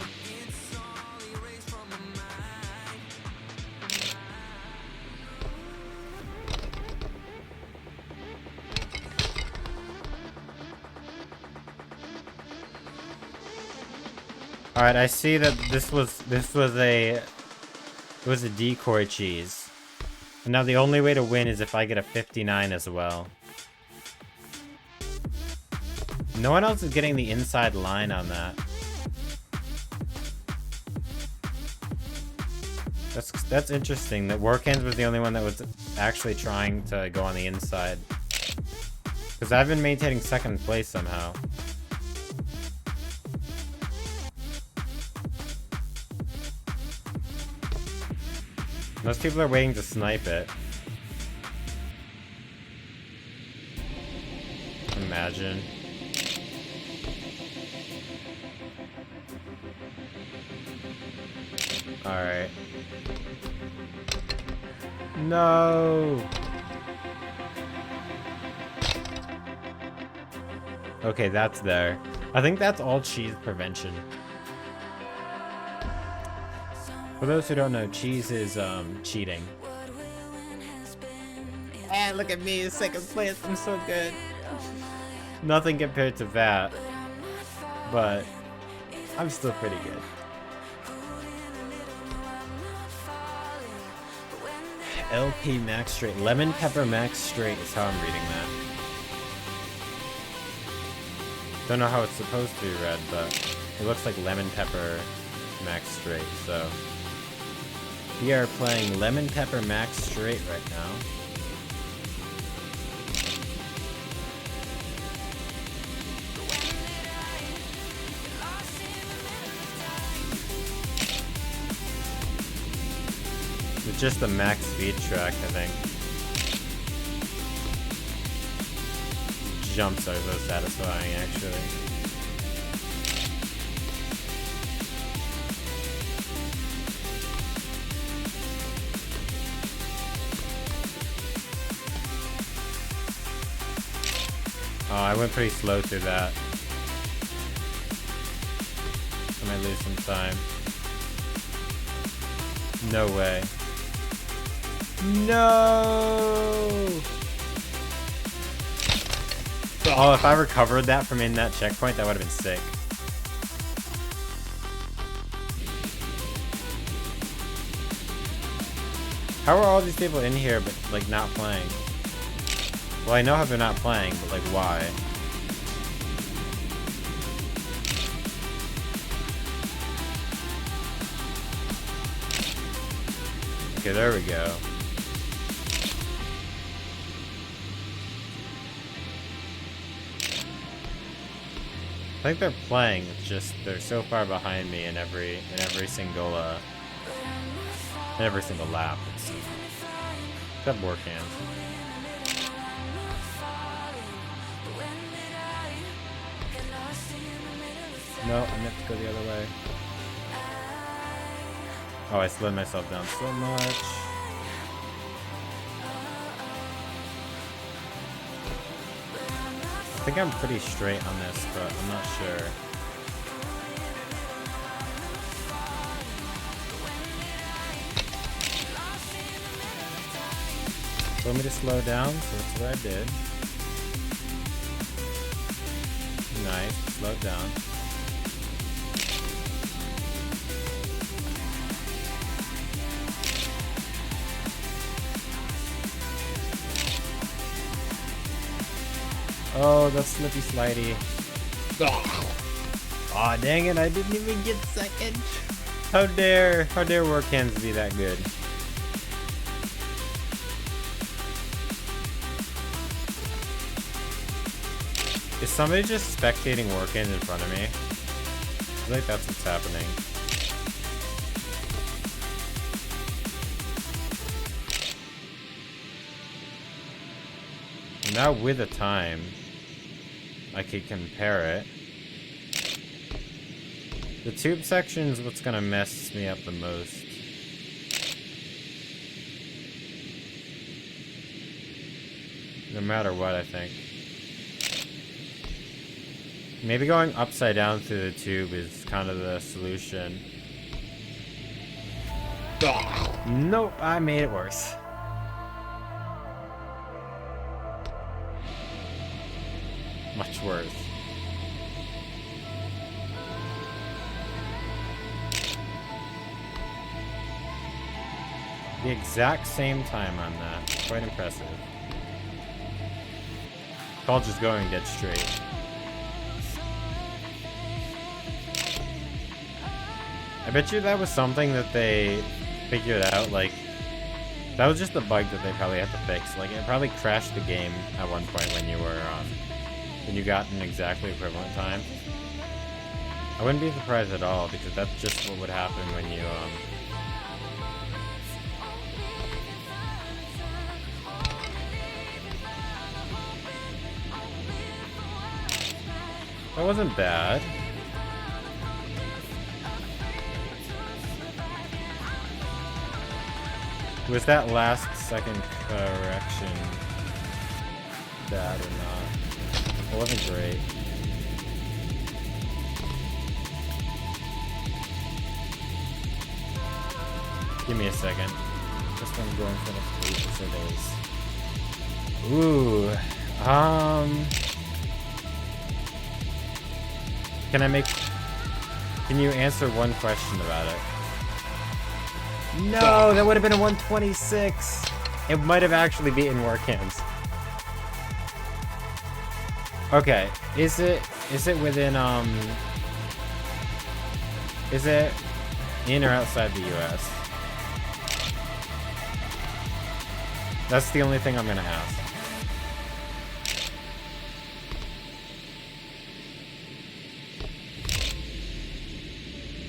All right, I see that this was a decoy cheese. And now the only way to win is if I get a 59 as well. No one else is getting the inside line on that. That's interesting that Warcans was the only one that was actually trying to go on the inside. Because I've been maintaining second place somehow. Most people are waiting to snipe it. Imagine. Alright. No! Okay, that's there. I think that's all cheese prevention. For those who don't know, cheese is cheating. And look at me in second place, I'm so good. Nothing compared to that, but I'm still pretty good. LP Max Straight. Lemon Pepper Max Straight is how I'm reading that. Don't know how it's supposed to be read, but it looks like Lemon Pepper Max Straight, so. We are playing Lemon Pepper Max Straight right now. It's just a max speed track, I think. Jumps are so satisfying, actually. Oh, I went pretty slow through that. I might lose some time. No way. No! Oh, if I recovered that from in that checkpoint, that would have been sick. How are all these people in here but like not playing? Well, I know how they're not playing, but like why? Okay, there we go. I think they're playing, it's just they're so far behind me in every single lap, it's except work hands. No, I meant to go the other way. Oh, I slowed myself down so much. I think I'm pretty straight on this, but I'm not sure. Want me to slow down? So that's what I did. Nice. Slow it down. Oh, that's slippy slidey. Aw, dang it, I didn't even get second. How dare work hands be that good? Is somebody just spectating work hands in front of me? I feel like that's what's happening. Now with a time, I could compare it. The tube section is what's gonna mess me up the most. No matter what, I think. Maybe going upside down through the tube is kind of the solution. Nope, I made it worse. Much worse. The exact same time on that. Quite impressive. I'll just going dead straight. I bet you that was something that they figured out, like, that was just a bug that they probably had to fix. Like, it probably crashed the game at one point when you were, when you got an exactly equivalent time. I wouldn't be surprised at all, because that's just what would happen when you, That wasn't bad. Was that last second correction bad or not? It wasn't great. Give me a second. Just gonna go in front of 8 days. Ooh. Can you answer one question about it? No, that would have been a 126. It might have actually beaten work hands. Okay, is it within is it in or outside the US? That's the only thing I'm gonna ask.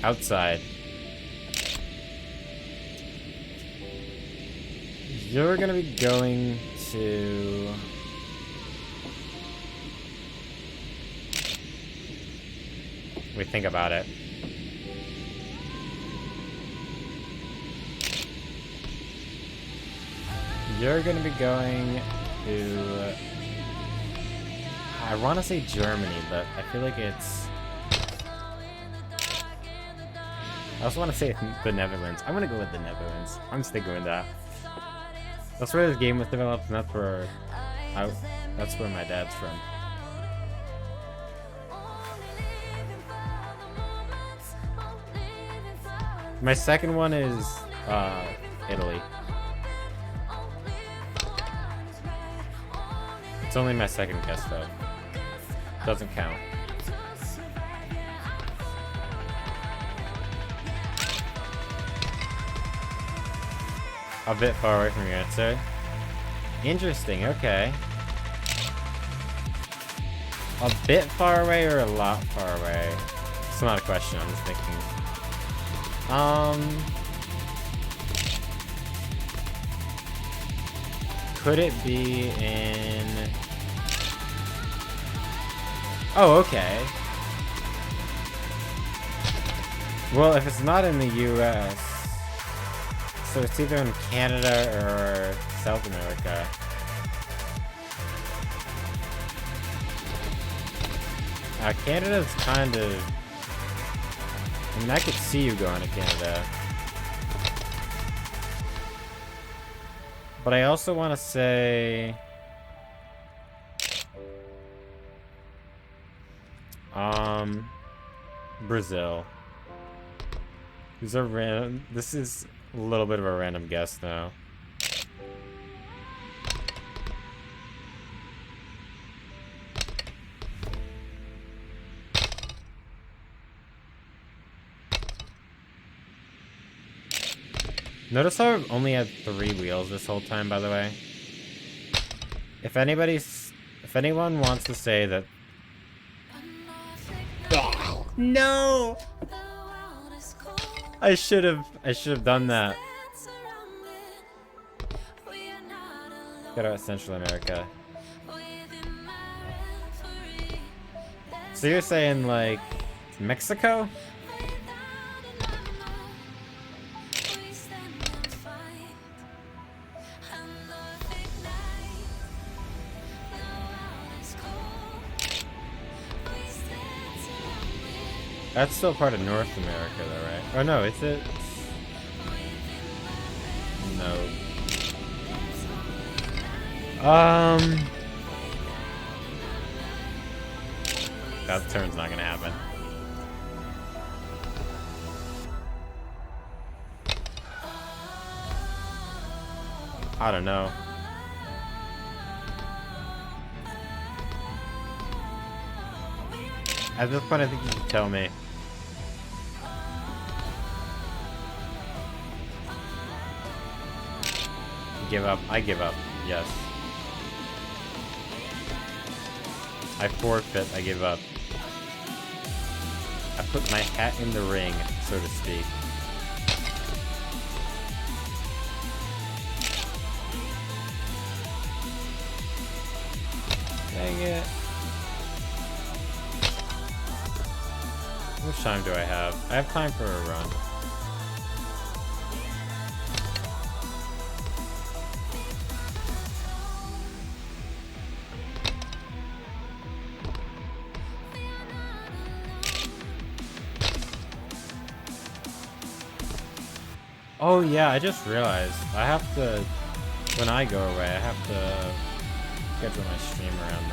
Outside. You're gonna be going to... We think about it. You're gonna be going to... I want to say Germany, but I feel like it's... I also want to say the Netherlands. I'm gonna go with the Netherlands. I'm sticking with that. That's where this game was developed, and that's where my dad's from. My second one is Italy. It's only my second guess though. Doesn't count. A bit far away from your answer. Interesting, okay. A bit far away or a lot far away? It's not a question, I'm just thinking. Could it be in... Oh, okay. Well, if it's not in the US, so it's either in Canada or South America. Canada's kind of... I mean, I could see you going to Canada. But I also want to say... Brazil. This is a little bit of a random guess now. Notice how I've only had 3 wheels this whole time, by the way. If anyone wants to say that... Oh, no! I should have done that. Got out Central America. So you're saying, like, Mexico? That's still part of North America, though, right? Oh no, is it? No. That turn's not gonna happen. I don't know. At this point, I think you can tell me. Give up. I give up. Yes. I forfeit. I give up. I put my hat in the ring, so to speak. Dang it. How much time do I have? I have time for a run. Oh yeah, I just realized I have to, when I go away, I have to schedule my stream around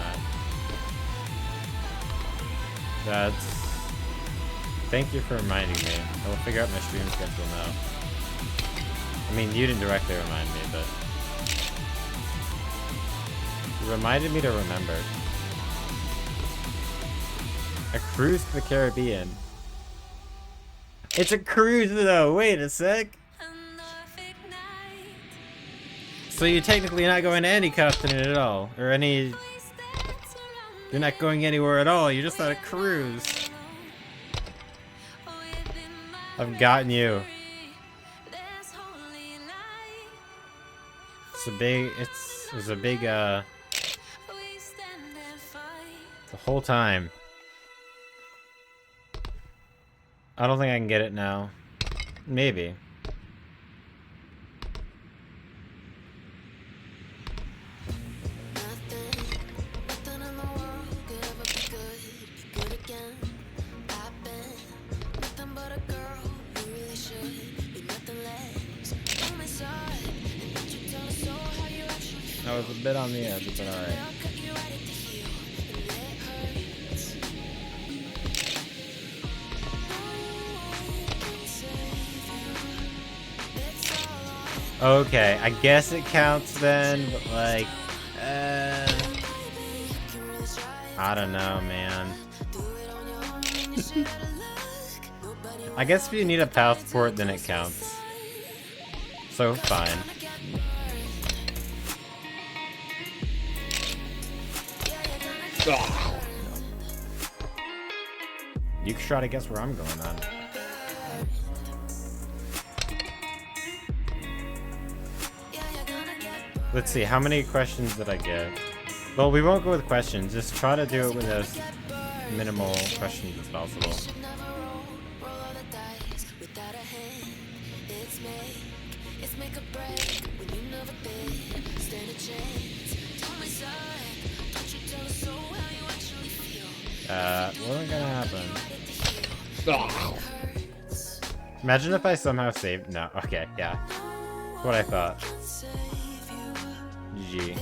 that. Thank you for reminding me. I will figure out my stream schedule now. I mean, you didn't directly remind me, but you reminded me to remember. A cruise to the Caribbean. It's a cruise though, wait a sec. So you're technically not going to any continent at all, or any... You're not going anywhere at all, you're just on a cruise. I've gotten you. It was a big, the whole time. I don't think I can get it now. Maybe. I was a bit on the edge, but alright. Okay, I guess it counts then, but like, I don't know, man. I guess if you need a passport, then it counts. So, fine. You can try to guess where I'm going on. Let's see, how many questions did I get? Well, we won't go with questions. Just try to do it with as minimal questions as possible. What's gonna happen? Imagine if I somehow saved. No, okay, yeah. That's what I thought. GG.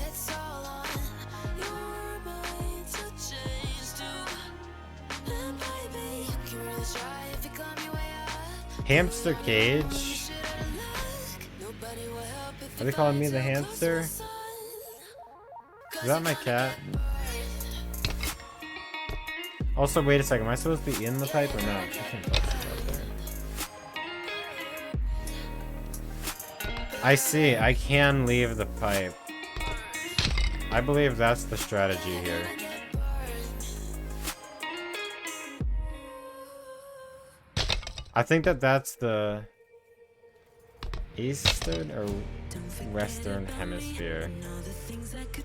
Hamster cage? Are they calling me the hamster? Is that my cat? Also, wait a second. Am I supposed to be in the pipe or not? I can't tell if it's out there. I see. I can leave the pipe. I believe that's the strategy here. I think that's the Eastern or Western Hemisphere.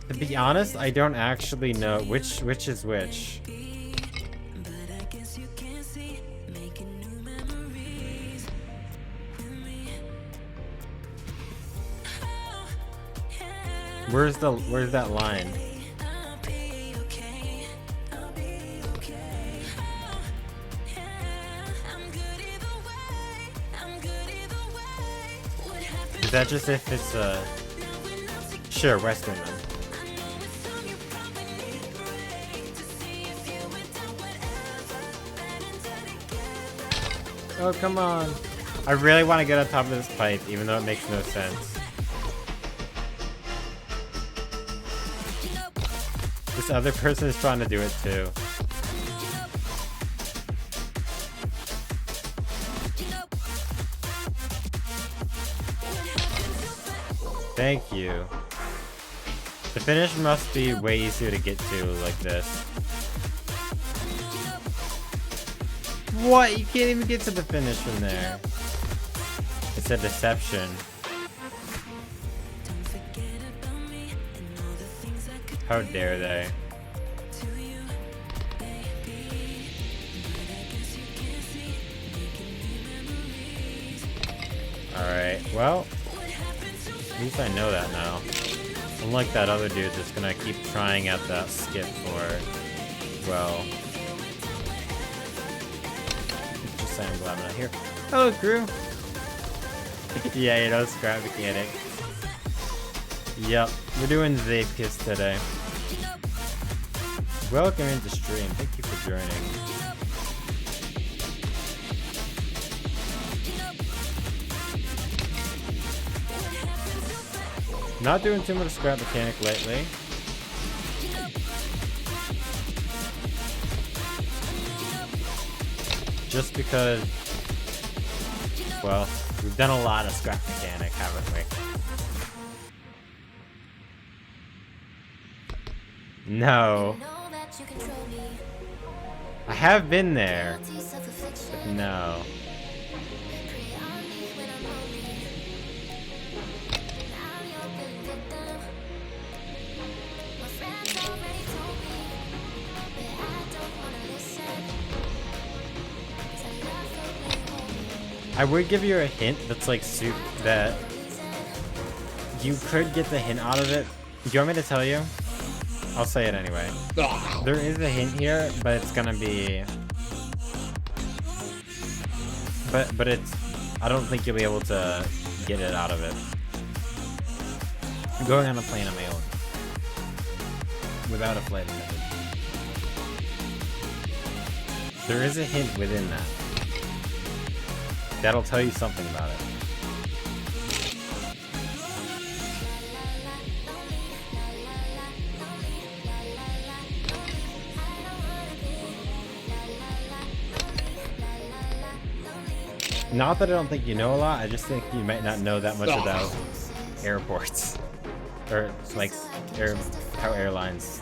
To be honest, I don't actually know which is which. Where's that line? Is that just if it's sure, Western then. Oh, come on. I really want to get on top of this pipe, even though it makes no sense. This other person is trying to do it too. Thank you. The finish must be way easier to get to like this. What? You can't even get to the finish from there. It's a deception. How dare they? Alright, well, at least I know that now. Unlike that other dude that's gonna keep trying at that skip for, well, just saying I'm glad I'm not here. Hello, crew! Yeah, you know, scrap mechanic. Yep, we're doing Zeepkist today. Welcome into stream. Thank you for joining. Not doing too much scrap mechanic lately. Just because, well, we've done a lot of scrap mechanic, haven't we? No. I have been there. But no. I would give you a hint that's like soup that you could get the hint out of it. Do you want me to tell you? I'll say it anyway. There is a hint here, but it's gonna be... But it's... I don't think you'll be able to get it out of it. I'm going on a plane on my own. without a flight attendant. There is a hint within that. That'll tell you something about it. Not that I don't think you know a lot, I just think you might not know that much about airports. Or, like, how airlines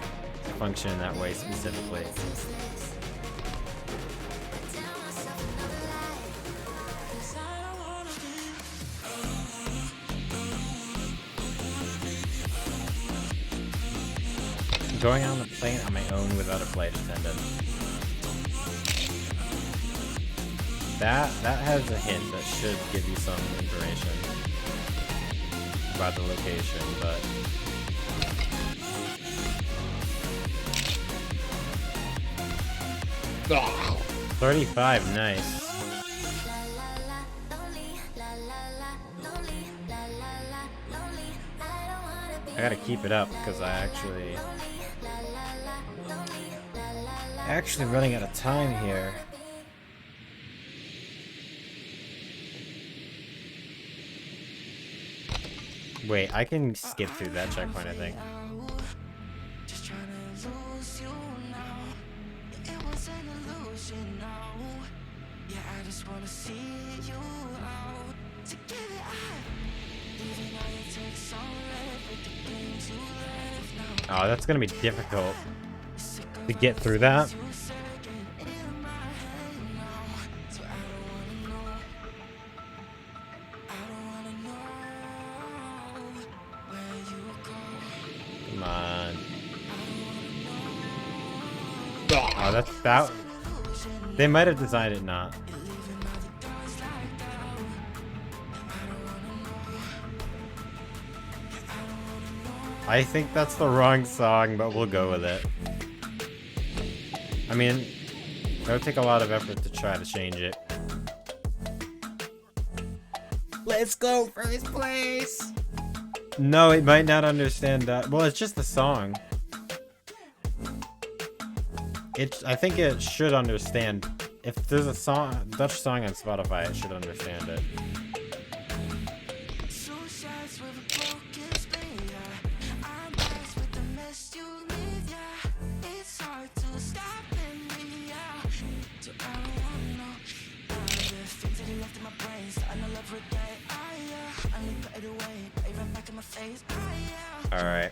function in that way specifically. Going on the plane on my own without a flight attendant. That has a hint that should give you some information about the location, but 35, nice. I gotta keep it up because I actually running out of time here. Wait, I can skip through that checkpoint, I think. Oh, that's gonna be difficult to get through that. Come on. Oh, that's that. They might have designed it not. I think that's the wrong song, but we'll go with it. I mean, it would take a lot of effort to try to change it. Let's go first place! No, it might not understand that. Well, it's just the song. I think it should understand. If there's a song, Dutch song on Spotify, it should understand it. Alright.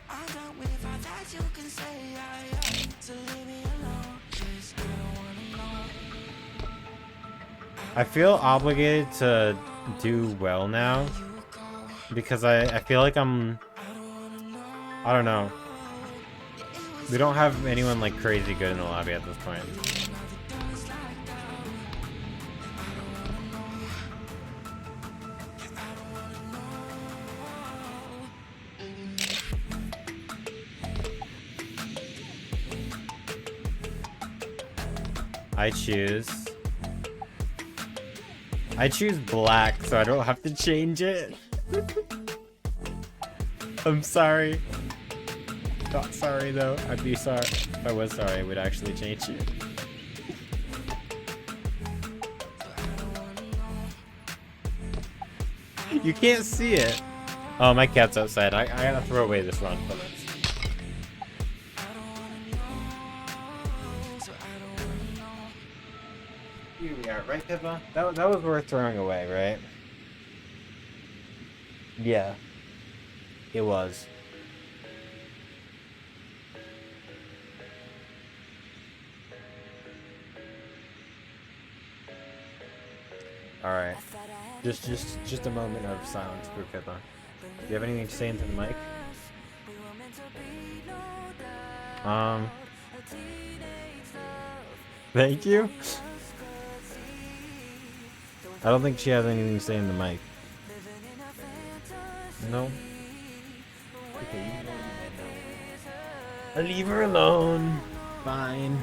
I feel obligated to do well now because I feel like I don't know. We don't have anyone like crazy good in the lobby at this point. I choose black so I don't have to change it. I'm sorry. Not sorry though. I'd be sorry. If I was sorry, I would actually change it. You can't see it. Oh, my cat's outside. I gotta throw away this run. Here we are, right, Pippa? That was worth throwing away, right? Yeah. It was. Alright. Just a moment of silence for Pippa. Do you have anything to say into the mic? Thank you? I don't think she has anything to say in the mic. No? Okay, you know I'll leave her alone. Fine.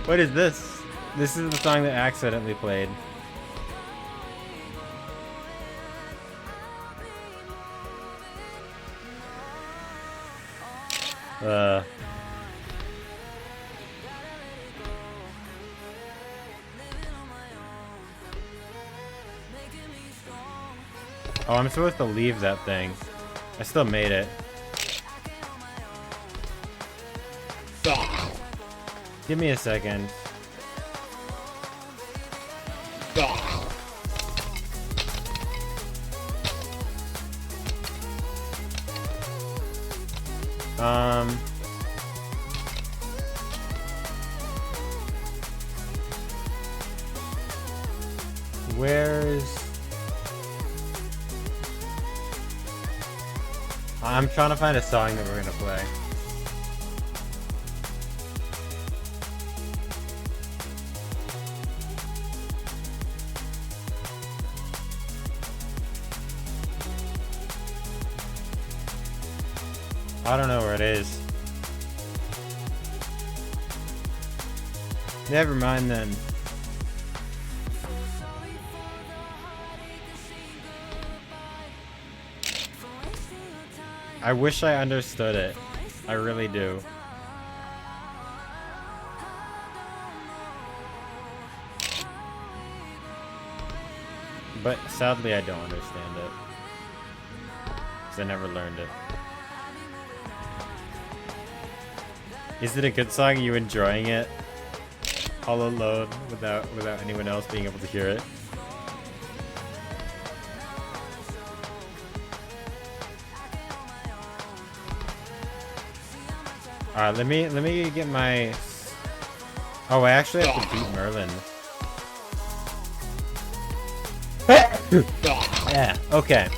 What is this? This is the song that accidentally played. Uh. Oh, I'm supposed to leave that thing. I still made it. Give me a second. Where's... I'm trying to find a song that we're gonna play. I don't know where it is. Never mind then. I wish I understood it. I really do. But sadly I don't understand it. Because I never learned it. Is it a good song? Are you enjoying it? All alone without anyone else being able to hear it? Alright, let me get my... Oh, I actually have to beat Merlin. Yeah, okay.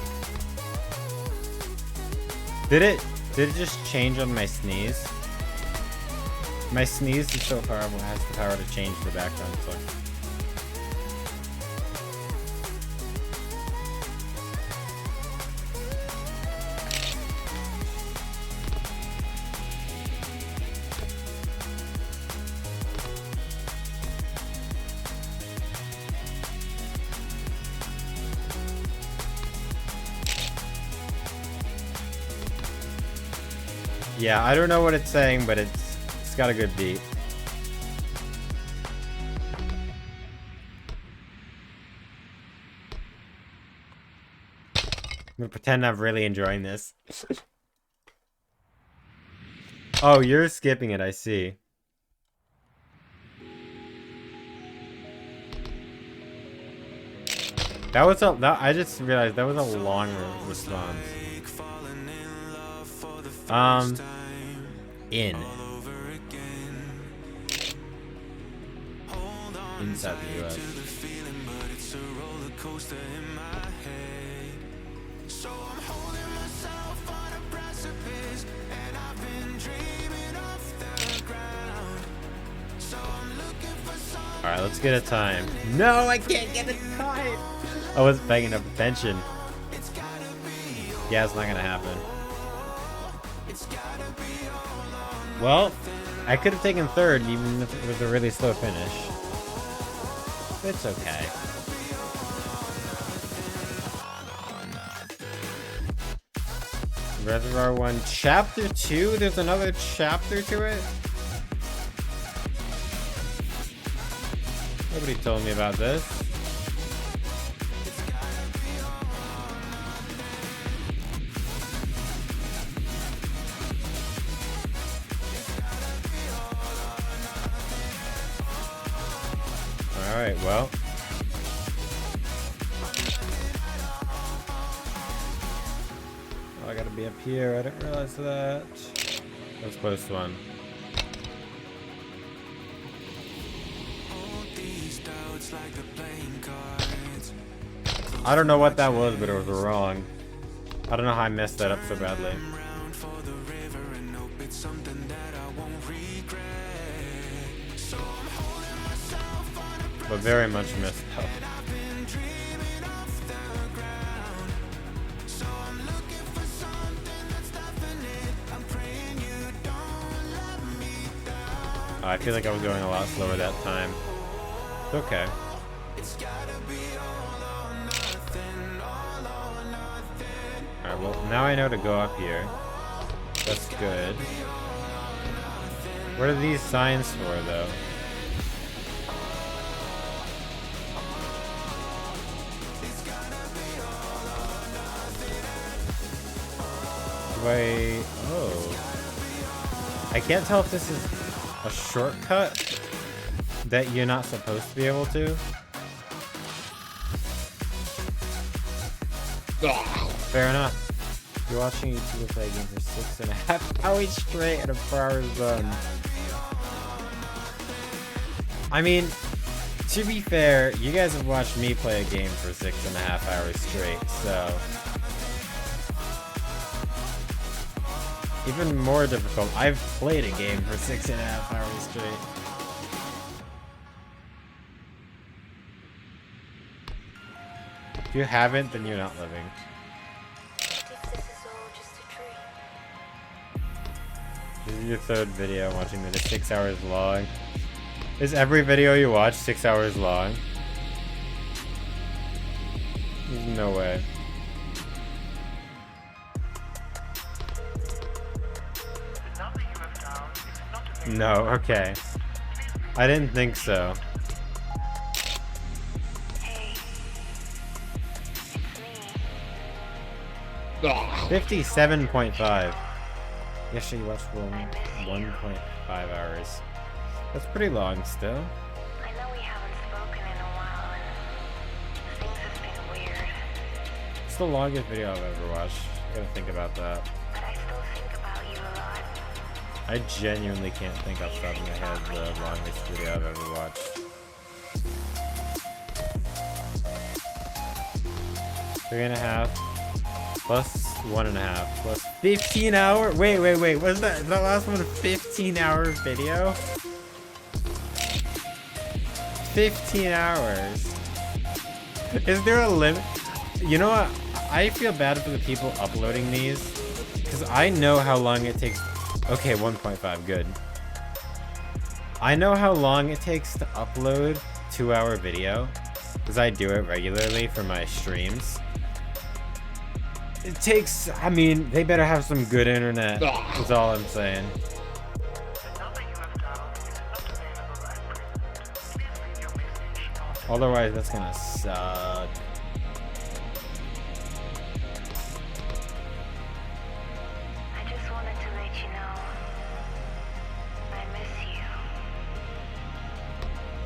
Did it just change on my sneeze? My sneeze is so powerful, it has the power to change the background color. Yeah, I don't know what it's saying, but it's got a good beat. I'm gonna pretend I'm really enjoying this. Oh, you're skipping it, I see. That was I just realized that was a long response. Inside the US. Alright, let's get a time. No, I can't get a time! I wasn't paying enough attention. Yeah, it's not gonna happen. Well, I could have taken third even if it was a really slow finish. It's okay. Reservoir 1, Chapter 2? There's another chapter to it? Nobody told me about this. Alright, well. Oh, I gotta be up here. I didn't realize that. Let's post one. I don't know what that was, but it was wrong. I don't know how I messed that up so badly. But very much messed up. Oh, I feel like I was going a lot slower that time. It's okay. Alright, well, now I know to go up here. That's good. What are these signs for, though? Wait, oh. I can't tell if this is a shortcut that you're not supposed to be able to. Fair enough. You're watching YouTube play a game for 6.5 hours straight in a 4-hour zone. I mean, to be fair, you guys have watched me play a game for 6.5 hours straight, so... Even more difficult, I've played a game for 6.5 hours straight. If you haven't, then you're not living. This is your third video I'm watching that is 6 hours long. Is every video you watch 6 hours long? There's no way. No, okay. I didn't think so. Hey, it's me. 57.5. Yes, you watched 1.5 hours. That's pretty long still. I know we haven't spoken in a while, and things have been weird. It's the longest video I've ever watched. I gotta think about that. But I still think about you a lot. I genuinely can't think off the top of my head the longest video I've ever watched. 3.5 plus 1.5 plus 15 hour. Wait. Was that last one a 15-hour video? 15 hours. Is there a limit? You know what? I feel bad for the people uploading these because I know how long it takes. Okay, 1.5, good. I know how long it takes to upload 2-hour video because I do it regularly for my streams. It takes, I mean, they better have some good internet. That's all I'm saying. Otherwise, that's gonna suck. I just wanted to let you know I miss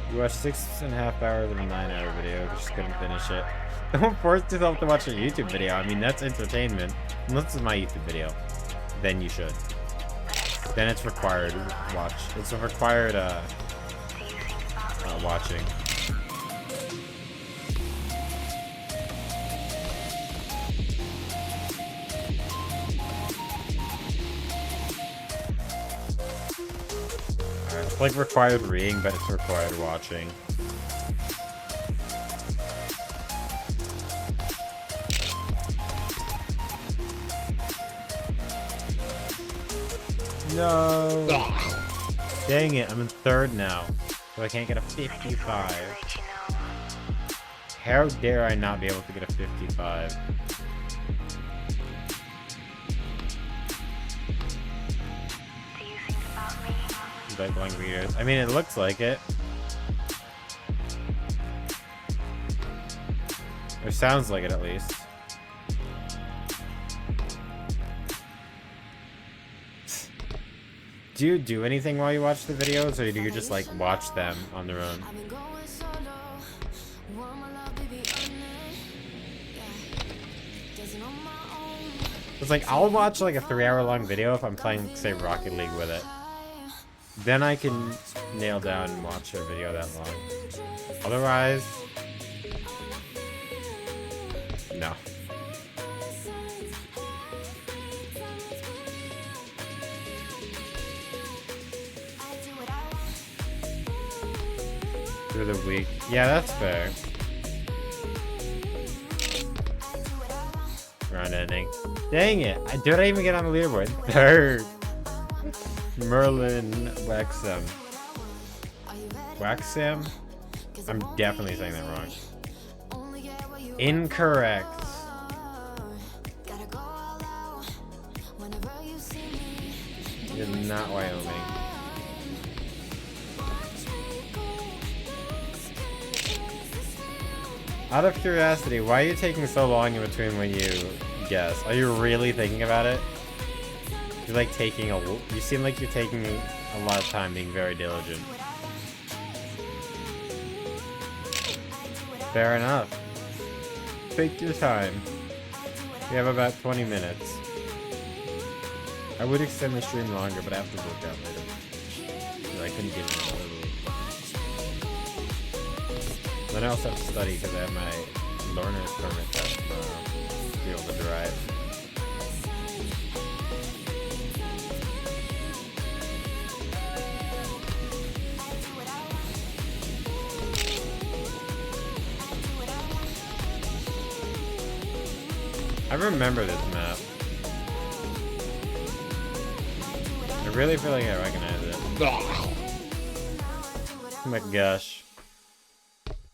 you. You watched 6.5 hours of a 9-hour video, just couldn't finish it. Don't force yourself to watch a YouTube video. I mean, that's entertainment. Unless it's my YouTube video, then you should. Then it's required watch. It's a required watching. It's like required reading, but it's required watching. No. Dang it, I'm in third now. So I can't get a 55. How dare I not be able to get a 55? Do you think about me? Like blank readers. I mean, it looks like it. Or sounds like it at least. Do you do anything while you watch the videos, or do you just like watch them on their own? It's like I'll watch like a 3-hour long video if I'm playing, say, Rocket League with it. Then I can nail down and watch a video that long. Otherwise, no. Through the week. Yeah, that's fair. Round ending. Dang it. Did I even get on the leaderboard? Third. Merlin Waxam. Waxam? I'm definitely saying that wrong. Incorrect. You're not Wyoming. Out of curiosity, why are you taking so long in between when you guess? Are you really thinking about it? You're like taking you seem like you're taking a lot of time, being very diligent. Fair enough. Take your time. We have about 20 minutes. I would extend the stream longer, but I have to work out later. I couldn't get in early. Then I also have to study because I have my learner's permit test tomorrow to be able to drive. I remember this map. I really feel like I recognize it. Oh my gosh.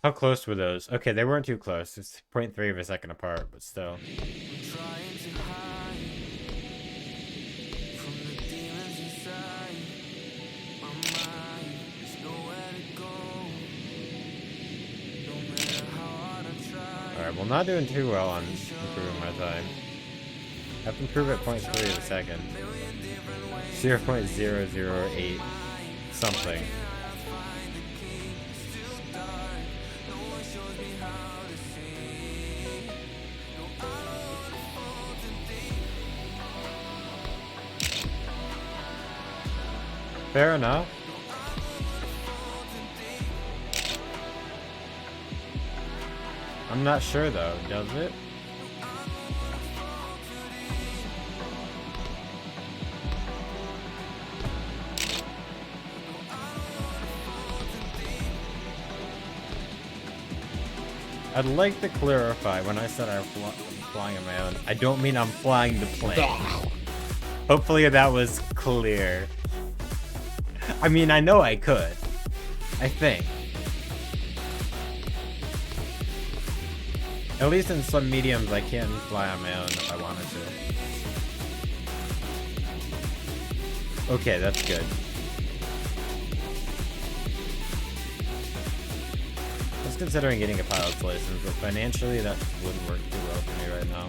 How close were those? Okay, they weren't too close. It's 0.3 of a second apart, but still. Alright, well, not doing too well on improving my time. I have to improve at 0.3 of a second. 0.008 something. Fair enough. I'm not sure though, does it? I'd like to clarify, when I said I'm flying on my own, I don't mean I'm flying the plane. Hopefully that was clear. I mean, I know I could. I think. At least in some mediums, I can fly on my own if I wanted to. Okay, that's good. I was considering getting a pilot's license, but financially that wouldn't work too well for me right now.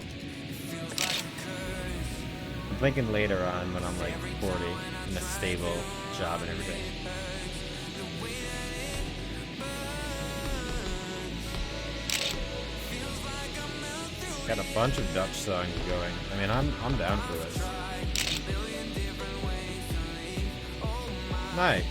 I'm thinking later on when I'm like 40, in a stable job and everything. Got a bunch of Dutch songs going. I mean, I'm down for this. Nice.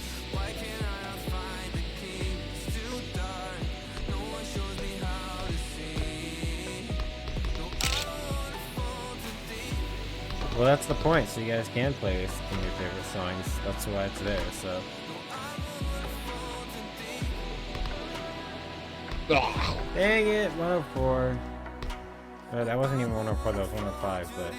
Well, that's the point, so you guys can play some of your favorite songs. That's why it's there, so. Dang it, 104. That wasn't even 104, that was 105, but...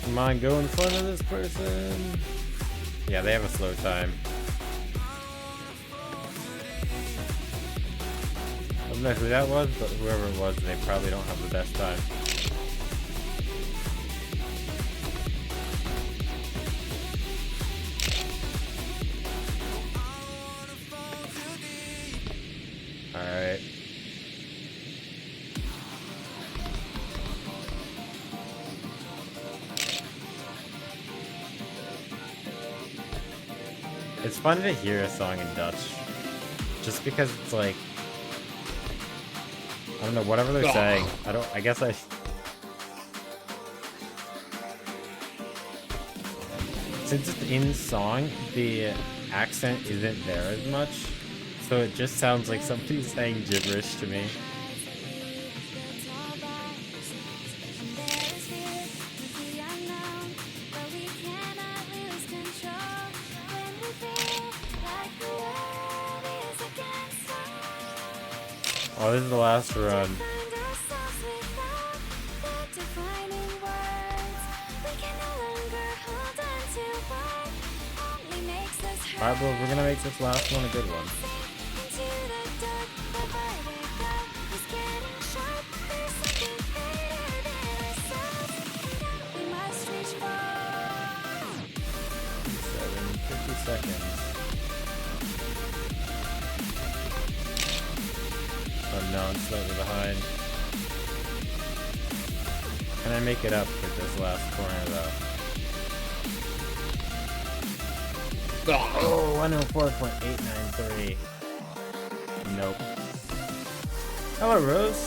Come on, go in front of this person. Yeah, they have a slow time. I don't know who that was, but whoever it was, they probably don't have the best time. Alright. It's fun to hear a song in Dutch, just because it's like, I don't know, whatever they're saying, I guess since it's in song, the accent isn't there as much, so it just sounds like somebody's saying gibberish to me. Oh, this is the last run. Alright, well, we're gonna make this last one a good one. Seconds. Oh no, I'm slightly behind. Can I make it up with this last corner though? Oh, 104.893. Nope. Hello, Rose.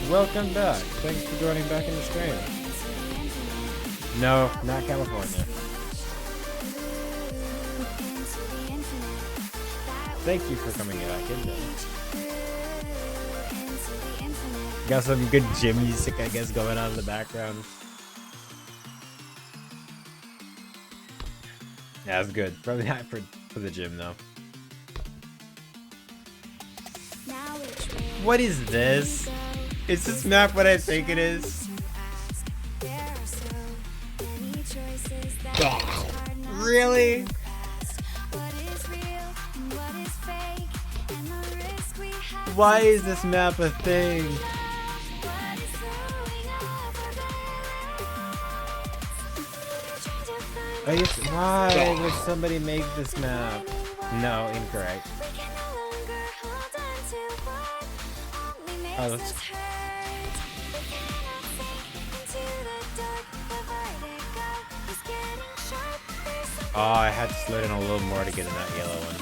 Welcome back. Thanks for joining back in the stream. No, not California. Thank you for coming back in though. Got some good gym music, I guess, going on in the background. Yeah, that's good. Probably not for the gym though. What is this? Is this map what I think it is? Really? Why is this map a thing? I guess, why would somebody make this map? No, incorrect. Oh, that's... Oh, I had to slow down a little more to get in that yellow one.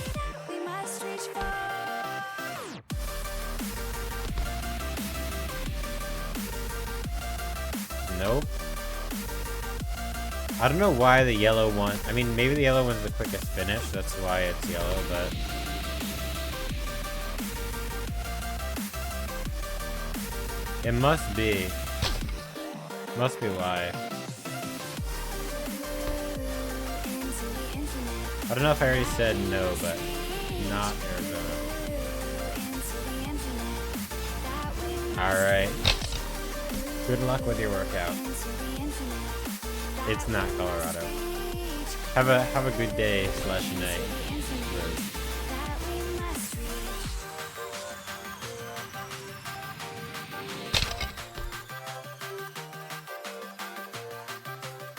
Nope. I don't know why the yellow one... I mean, maybe the yellow one's the quickest finish, that's why it's yellow, but... It must be. Must be why. I don't know if I already said no, but not Arizona. Alright. Good luck with your workout. It's not Colorado. Have a good day / night.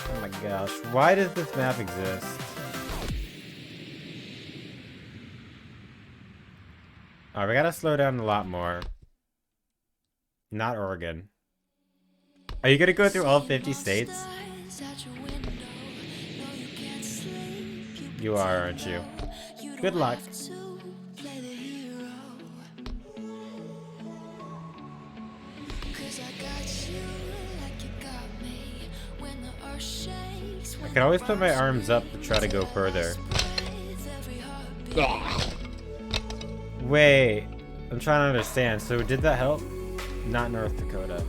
Oh my gosh. Why does this map exist? Alright, we gotta slow down a lot more. Not Oregon. Are you gonna go through all 50 states? You are, aren't you? Good luck. I can always put my arms up to try to go further. Wait, I'm trying to understand. So did that help? Not North Dakota.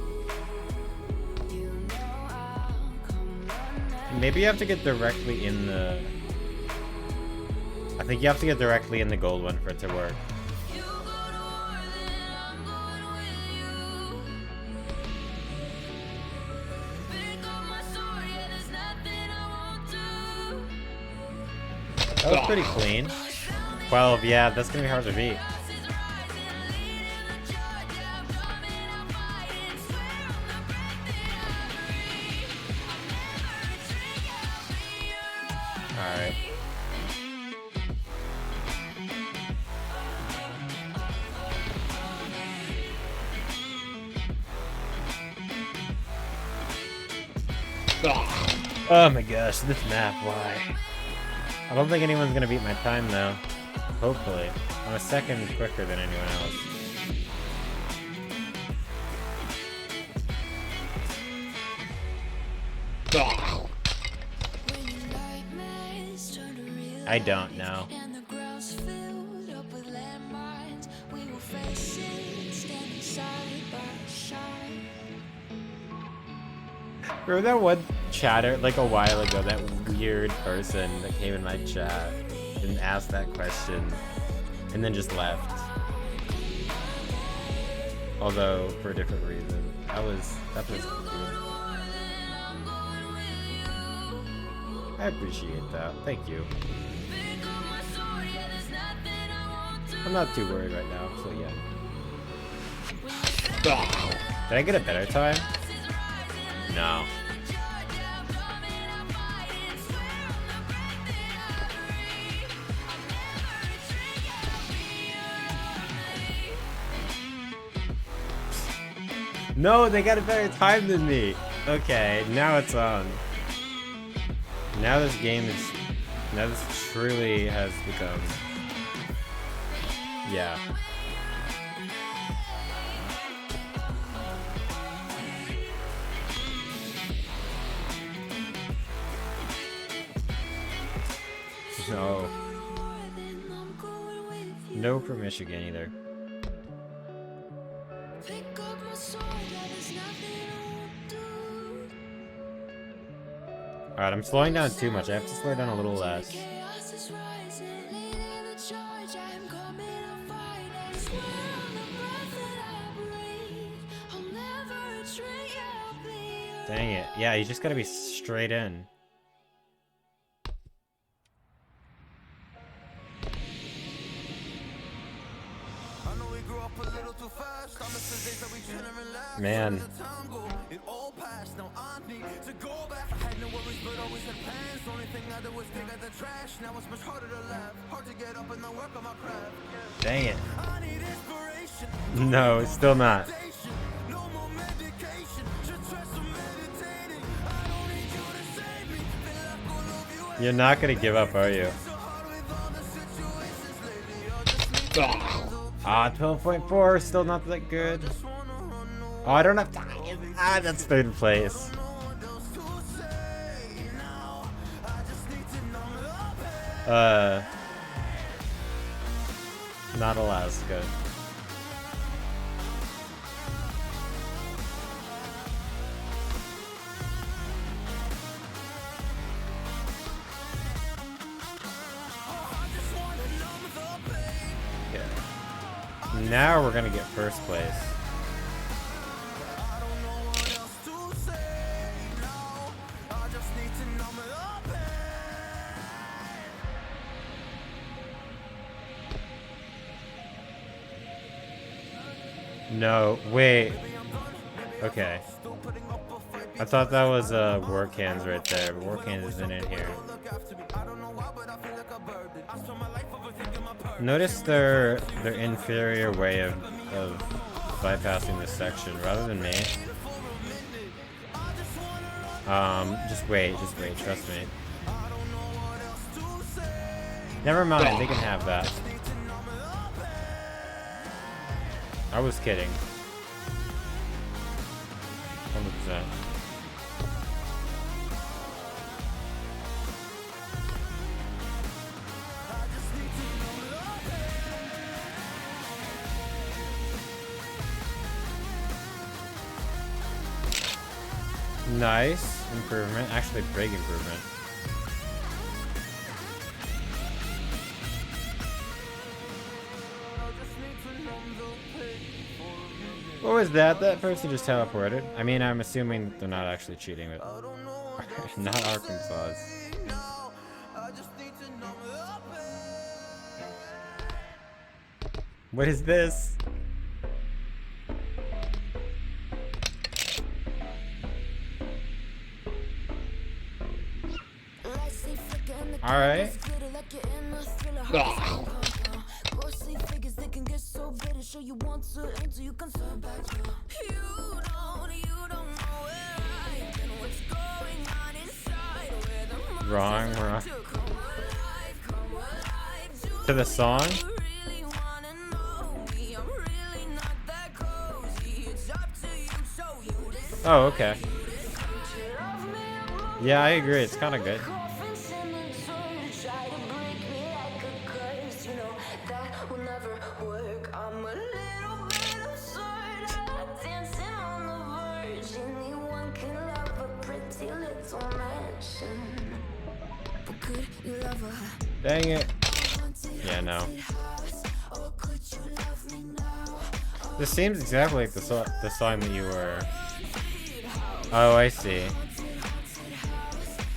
Maybe you have to get directly in the... I think you have to get directly in the gold one for it to work. That was pretty clean. 12, yeah, that's gonna be hard to beat. Alright. Oh my gosh, this map, why? I don't think anyone's gonna beat my time though. Hopefully. I'm a second quicker than anyone else. I don't know. Remember that one chatter like a while ago, that weird person that came in my chat and asked that question and then just left? Although for a different reason. That was weird. I appreciate that. Thank you. I'm not too worried right now, so yeah. Did I get a better time? No. No, they got a better time than me. Okay, now it's on. Now this game is... Now this truly has become... Yeah. No. No for Michigan either. Alright, I'm slowing down too much. I have to slow down a little less. Dang it. Yeah, you just gotta be straight in. Man. Dang it. No, it's still not. You're not gonna give up, are you? Ah, 12.4, still not that good. Oh, I don't have time. Ah, that's third place. Not Alaska. Yeah. Now we're gonna get first place. No, wait. Okay. I thought that was work hands right there, but work hands isn't in here. Notice their inferior way of bypassing this section rather than me. Just wait, trust me. Never mind, they can have that. I was kidding. 100%. Nice improvement. Actually, big improvement. What was that? That person just teleported. I mean, I'm assuming they're not actually cheating, but not Arkansas. What is this? All right. Wrong. To the song? Oh, okay. Yeah, I agree. It's kind of good. Dang it. Yeah, no. This seems exactly like the song that you were... Oh, I see.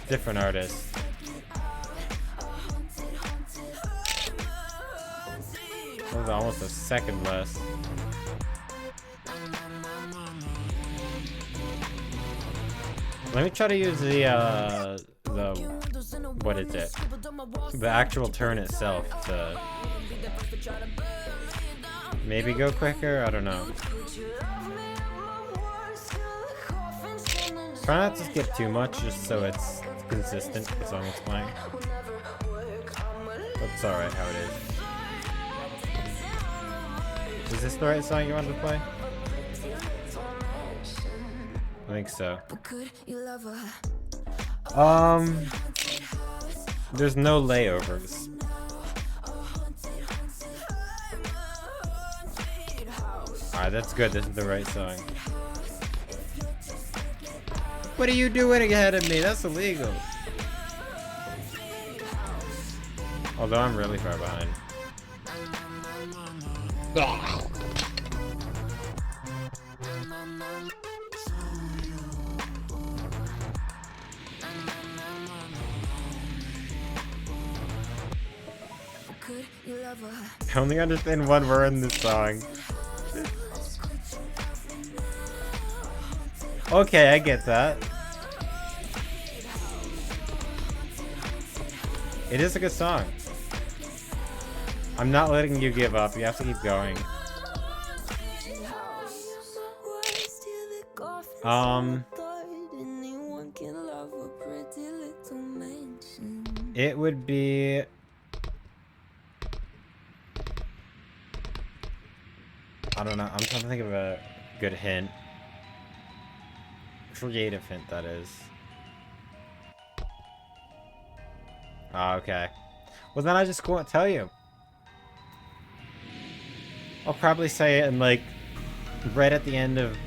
Different artist. was almost a second less. Let me try to use the what is it? The actual turn itself to maybe go quicker? I don't know. Try not to skip too much just so it's consistent the song it's playing. That's alright how it is. Is this the right song you wanted to play? I think so. There's no layovers. Alright, that's good. This is the right song. What are you doing ahead of me? That's illegal. Although I'm really far behind. I only understand one word in this song. Okay, I get that. It is a good song. I'm not letting you give up. You have to keep going. It would be... I don't know. I'm trying to think of a good hint. Creative hint, that is. Ah, okay. Well, then I just won't tell you. I'll probably say it in, like, right at the end of...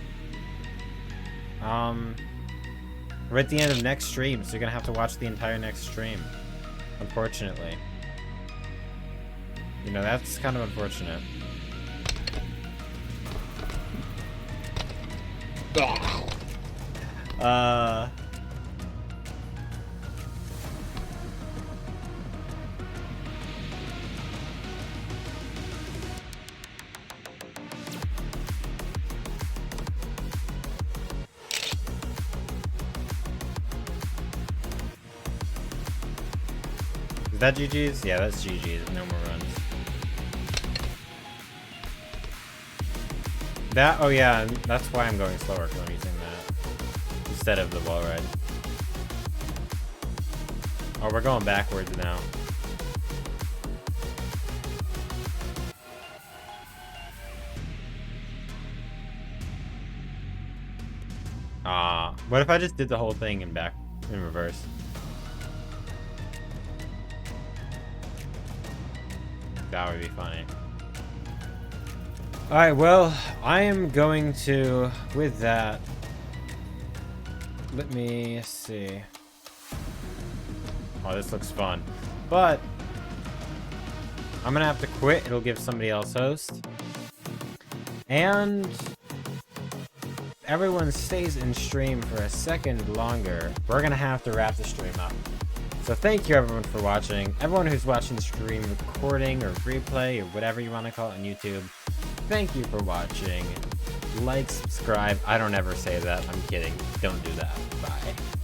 right at the end of next stream, so you're gonna have to watch the entire next stream. Unfortunately. You know, that's kind of unfortunate. Is that GG's? Yeah, that's GG's. No more runs. That, oh yeah, that's why I'm going slower, because I'm using that instead of the wall ride. Oh, we're going backwards now. What if I just did the whole thing in reverse? That would be funny. Alright, well, I am going to, with that, let me see. Oh, this looks fun. But, I'm gonna have to quit. It'll give somebody else host. And everyone stays in stream for a second longer, we're gonna have to wrap the stream up. So thank you everyone for watching. Everyone who's watching the stream recording or replay or whatever you want to call it on YouTube, thank you for watching. Like, subscribe. I don't ever say that. I'm kidding. Don't do that. Bye.